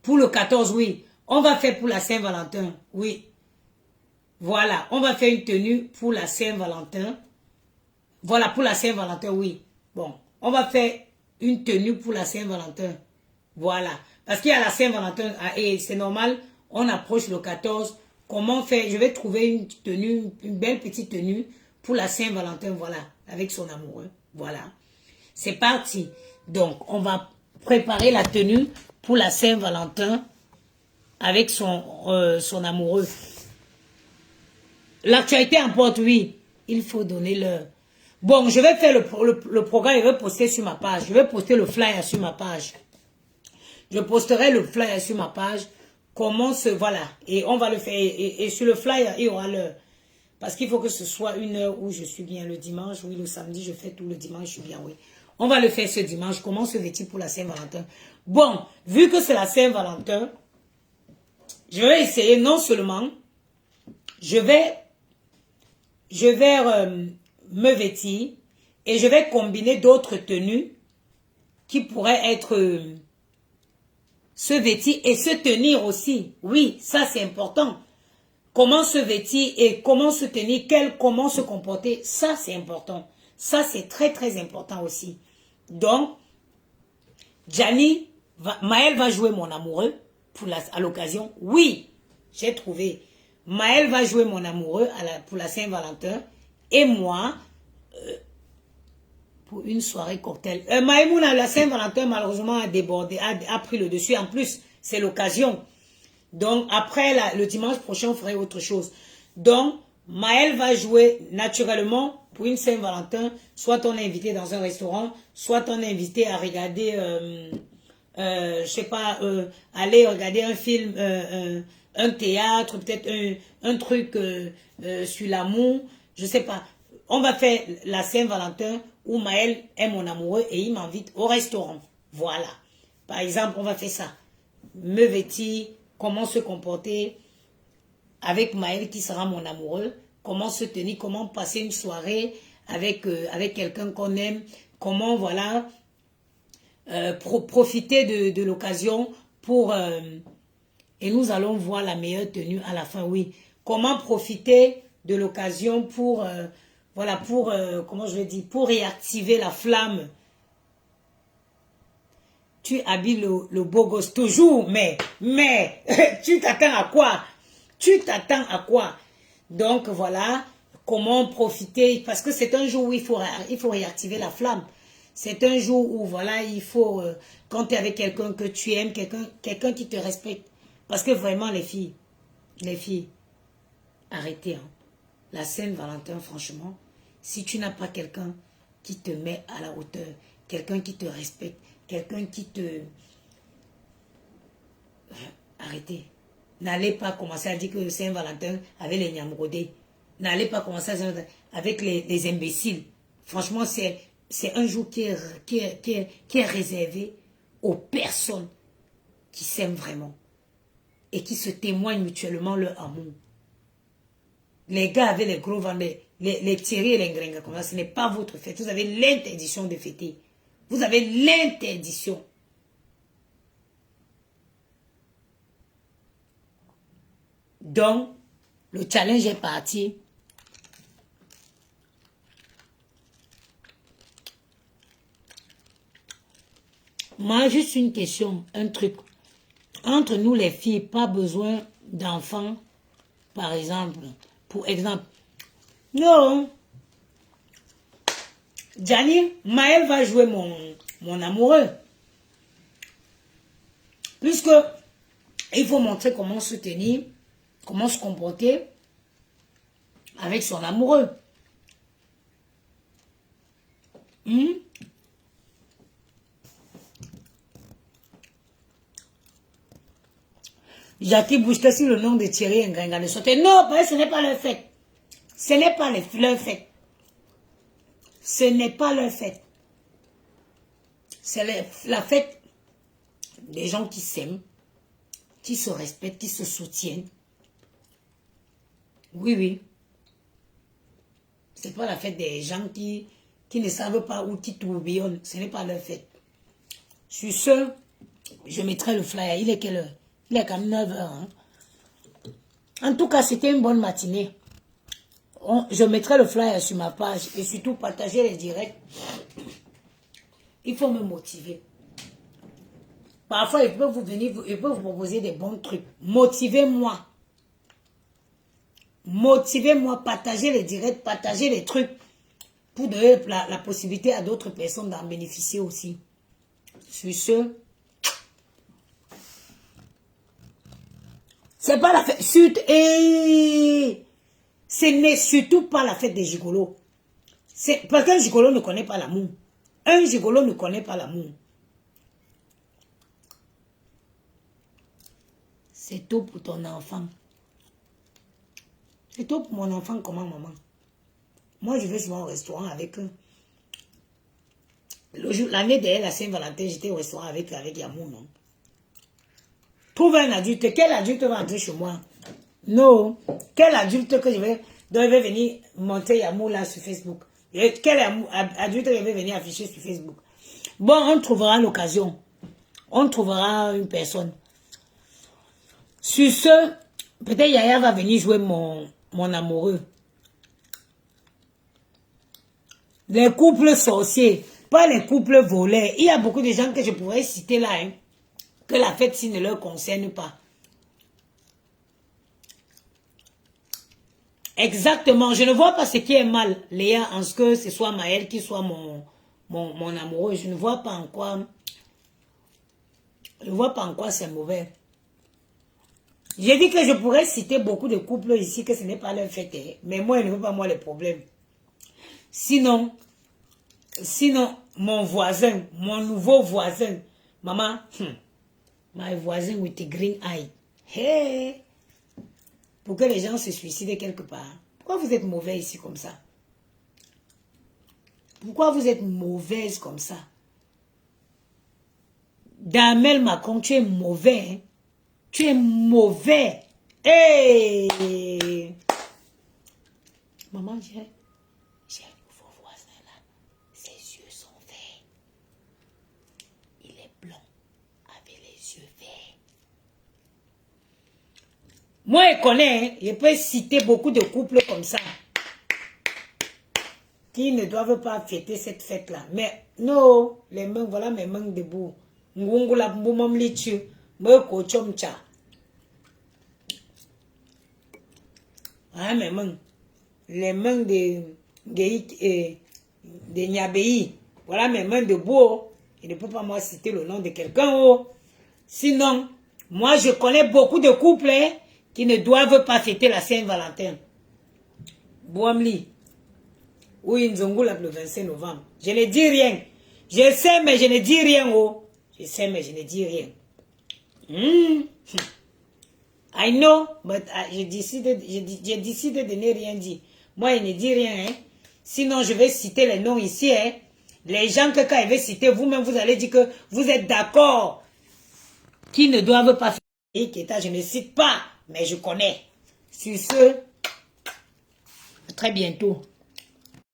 Pour le 14, oui. On va faire pour la Saint-Valentin. Oui. Voilà. On va faire une tenue pour la Saint-Valentin. Voilà, pour la Saint-Valentin, oui. Bon. On va faire une tenue pour la Saint-Valentin. Voilà. Parce qu'il y a la Saint-Valentin. Et c'est normal. On approche le 14 comment faire. Je vais trouver une tenue, une belle petite tenue pour la Saint-Valentin, voilà, avec son amoureux. Voilà. C'est parti. Donc, on va préparer la tenue pour la Saint-Valentin avec son amoureux. L'actualité importe, oui. Il faut donner l'heure. Bon, je vais faire le programme, je vais poster sur ma page. Je vais poster le flyer sur ma page. Je posterai le flyer sur ma page. Comment se... Voilà. Et on va le faire. Et sur le flyer, il y aura l'heure. Parce qu'il faut que ce soit une heure où je suis bien le dimanche. Oui, le samedi, je fais tout le dimanche, je suis bien, oui. On va le faire ce dimanche. Comment se vêtir pour la Saint-Valentin? Bon, vu que c'est la Saint-Valentin, je vais essayer non seulement... Je vais me vêtir et je vais combiner d'autres tenues qui pourraient être se vêtir et se tenir aussi. Oui, ça c'est important. Comment se vêtir et comment se tenir, comment se comporter, ça c'est important. Ça c'est très très important aussi. Donc, Maël va jouer mon amoureux à l'occasion. Oui, j'ai trouvé. Maël va jouer mon amoureux pour la Saint-Valentin et moi pour une soirée cocktail. Maïmouna, la Saint-Valentin malheureusement a débordé, a pris le dessus. En plus, c'est l'occasion. Donc après le dimanche prochain, on ferait autre chose. Donc Maël va jouer naturellement pour une Saint-Valentin. Soit on est invité dans un restaurant, soit on est invité à regarder, je sais pas, aller regarder un film. Un théâtre, peut-être un truc sur l'amour, je sais pas. On va faire la Saint-Valentin où Maël est mon amoureux et il m'invite au restaurant. Voilà. Par exemple, on va faire ça. Me vêtir, comment se comporter avec Maël qui sera mon amoureux, comment se tenir, comment passer une soirée avec quelqu'un qu'on aime, comment, voilà, profiter de l'occasion pour... et nous allons voir la meilleure tenue à la fin, oui. Comment profiter de l'occasion pour, voilà, pour, comment je vais dire, pour réactiver la flamme. Tu habilles le beau gosse toujours, mais, tu t'attends à quoi? Tu t'attends à quoi? Donc, voilà, comment profiter, parce que c'est un jour où il faut réactiver la flamme. C'est un jour où, voilà, il faut, quand tu es avec quelqu'un que tu aimes, quelqu'un qui te respecte. Parce que vraiment, les filles, arrêtez. Hein. La Saint-Valentin, franchement, si tu n'as pas quelqu'un qui te met à la hauteur, quelqu'un qui te respecte, quelqu'un qui te... Arrêtez. N'allez pas commencer à dire que Saint-Valentin avec les Nyamrodés. N'allez pas commencer avec les imbéciles. Franchement, c'est un jour qui est réservé aux personnes qui s'aiment vraiment. Et qui se témoignent mutuellement leur amour. Les gars avec les gros ventres, les Thierry et les Ngrenga, comme ça, ce n'est pas votre fête. Vous avez l'interdiction de fêter. Vous avez l'interdiction. Donc, le challenge est parti. Moi, juste une question, un truc. Entre nous les filles, pas besoin d'enfants, par exemple. Pour exemple. Non. Gianni, Maël va jouer mon amoureux. Puisque il faut montrer comment se tenir, comment se comporter avec son amoureux. Jackie Bouchka sur le nom de Thierry Ngrenga de sauter. Non, parce que ce n'est pas leur fête. Ce n'est pas leur fête. Ce n'est pas leur fête. C'est la fête des gens qui s'aiment, qui se respectent, qui se soutiennent. Oui, oui. Ce n'est pas la fête des gens qui ne savent pas où qui tourbillonnent. Ce n'est pas leur fête. Sur ce, je mettrai le flyer. Il est quelle heure? Il est quand même 9 heures. Hein. En tout cas, c'était une bonne matinée. Je mettrai le flyer sur ma page et surtout partager les directs. Il faut me motiver. Parfois, il peut vous venir, il peut vous proposer des bons trucs. Motivez-moi. Motivez-moi, partagez les directs, partagez les trucs pour donner la possibilité à d'autres personnes d'en bénéficier aussi. Sur ce, c'est pas la fête. Et ce n'est surtout pas la fête des gigolos. Parce qu'un gigolo ne connaît pas l'amour. Un gigolo ne connaît pas l'amour. C'est tout pour ton enfant. C'est tout pour mon enfant, comment maman? Moi, je vais souvent au restaurant avec eux. L'année derrière la Saint-Valentin, j'étais au restaurant avec Yamou, non? Trouve un adulte. Quel adulte va entrer chez moi? Non. Quel adulte que je vais venir monter Yamou là sur Facebook? Quel adulte je vais venir afficher sur Facebook? Bon, on trouvera l'occasion. On trouvera une personne. Sur ce, peut-être Yaya va venir jouer mon amoureux. Les couples sorciers, pas les couples voleurs. Il y a beaucoup de gens que je pourrais citer là, hein, que la fête-ci ne leur concerne pas. Exactement, je ne vois pas ce qui est mal, Léa, en ce que ce soit Maël qui soit mon amoureux. Je ne vois pas en quoi. Je ne vois pas en quoi c'est mauvais. J'ai dit que je pourrais citer beaucoup de couples ici que ce n'est pas leur fête, hein, mais moi, je ne veux pas moi les problèmes. Sinon, mon voisin, mon nouveau voisin, maman, my voisin with a green eye. Hey! Pour que les gens se suicident quelque part. Pourquoi vous êtes mauvais ici comme ça? Pourquoi vous êtes mauvaise comme ça? Damel Macron, tu es mauvais. Hein? Tu es mauvais. Hey! Maman, j'ai un nouveau voisin là. Ses yeux sont verts. Il est blanc avec les yeux verts. Moi, je connais, hein, je peux citer beaucoup de couples comme ça qui ne doivent pas fêter cette fête-là. Mais non, les mains, voilà mes mains debout. Ngungula mbumam lichu, me kochomcha. Voilà mes mains. Les mains de Niabéi. Voilà mes mains debout. Je ne peux pas moi citer le nom de quelqu'un. Oh. Sinon, moi je connais beaucoup de couples hein, qui ne doivent pas fêter la Saint-Valentin. Boamli. Oui, Nzongula le 25 novembre. Je ne dis rien. Je sais, mais je ne dis rien. Oh. Je sais, mais je ne dis rien. I know, but j'ai décidé de ne rien dire. Moi, je ne dis rien. Hein. Sinon, je vais citer les noms ici. Hein. Les gens que quand je vais citer, vous-même, vous allez dire que vous êtes d'accord. Qui ne doivent pas faire. Je ne cite pas, mais je connais. Sur ce, à très bientôt.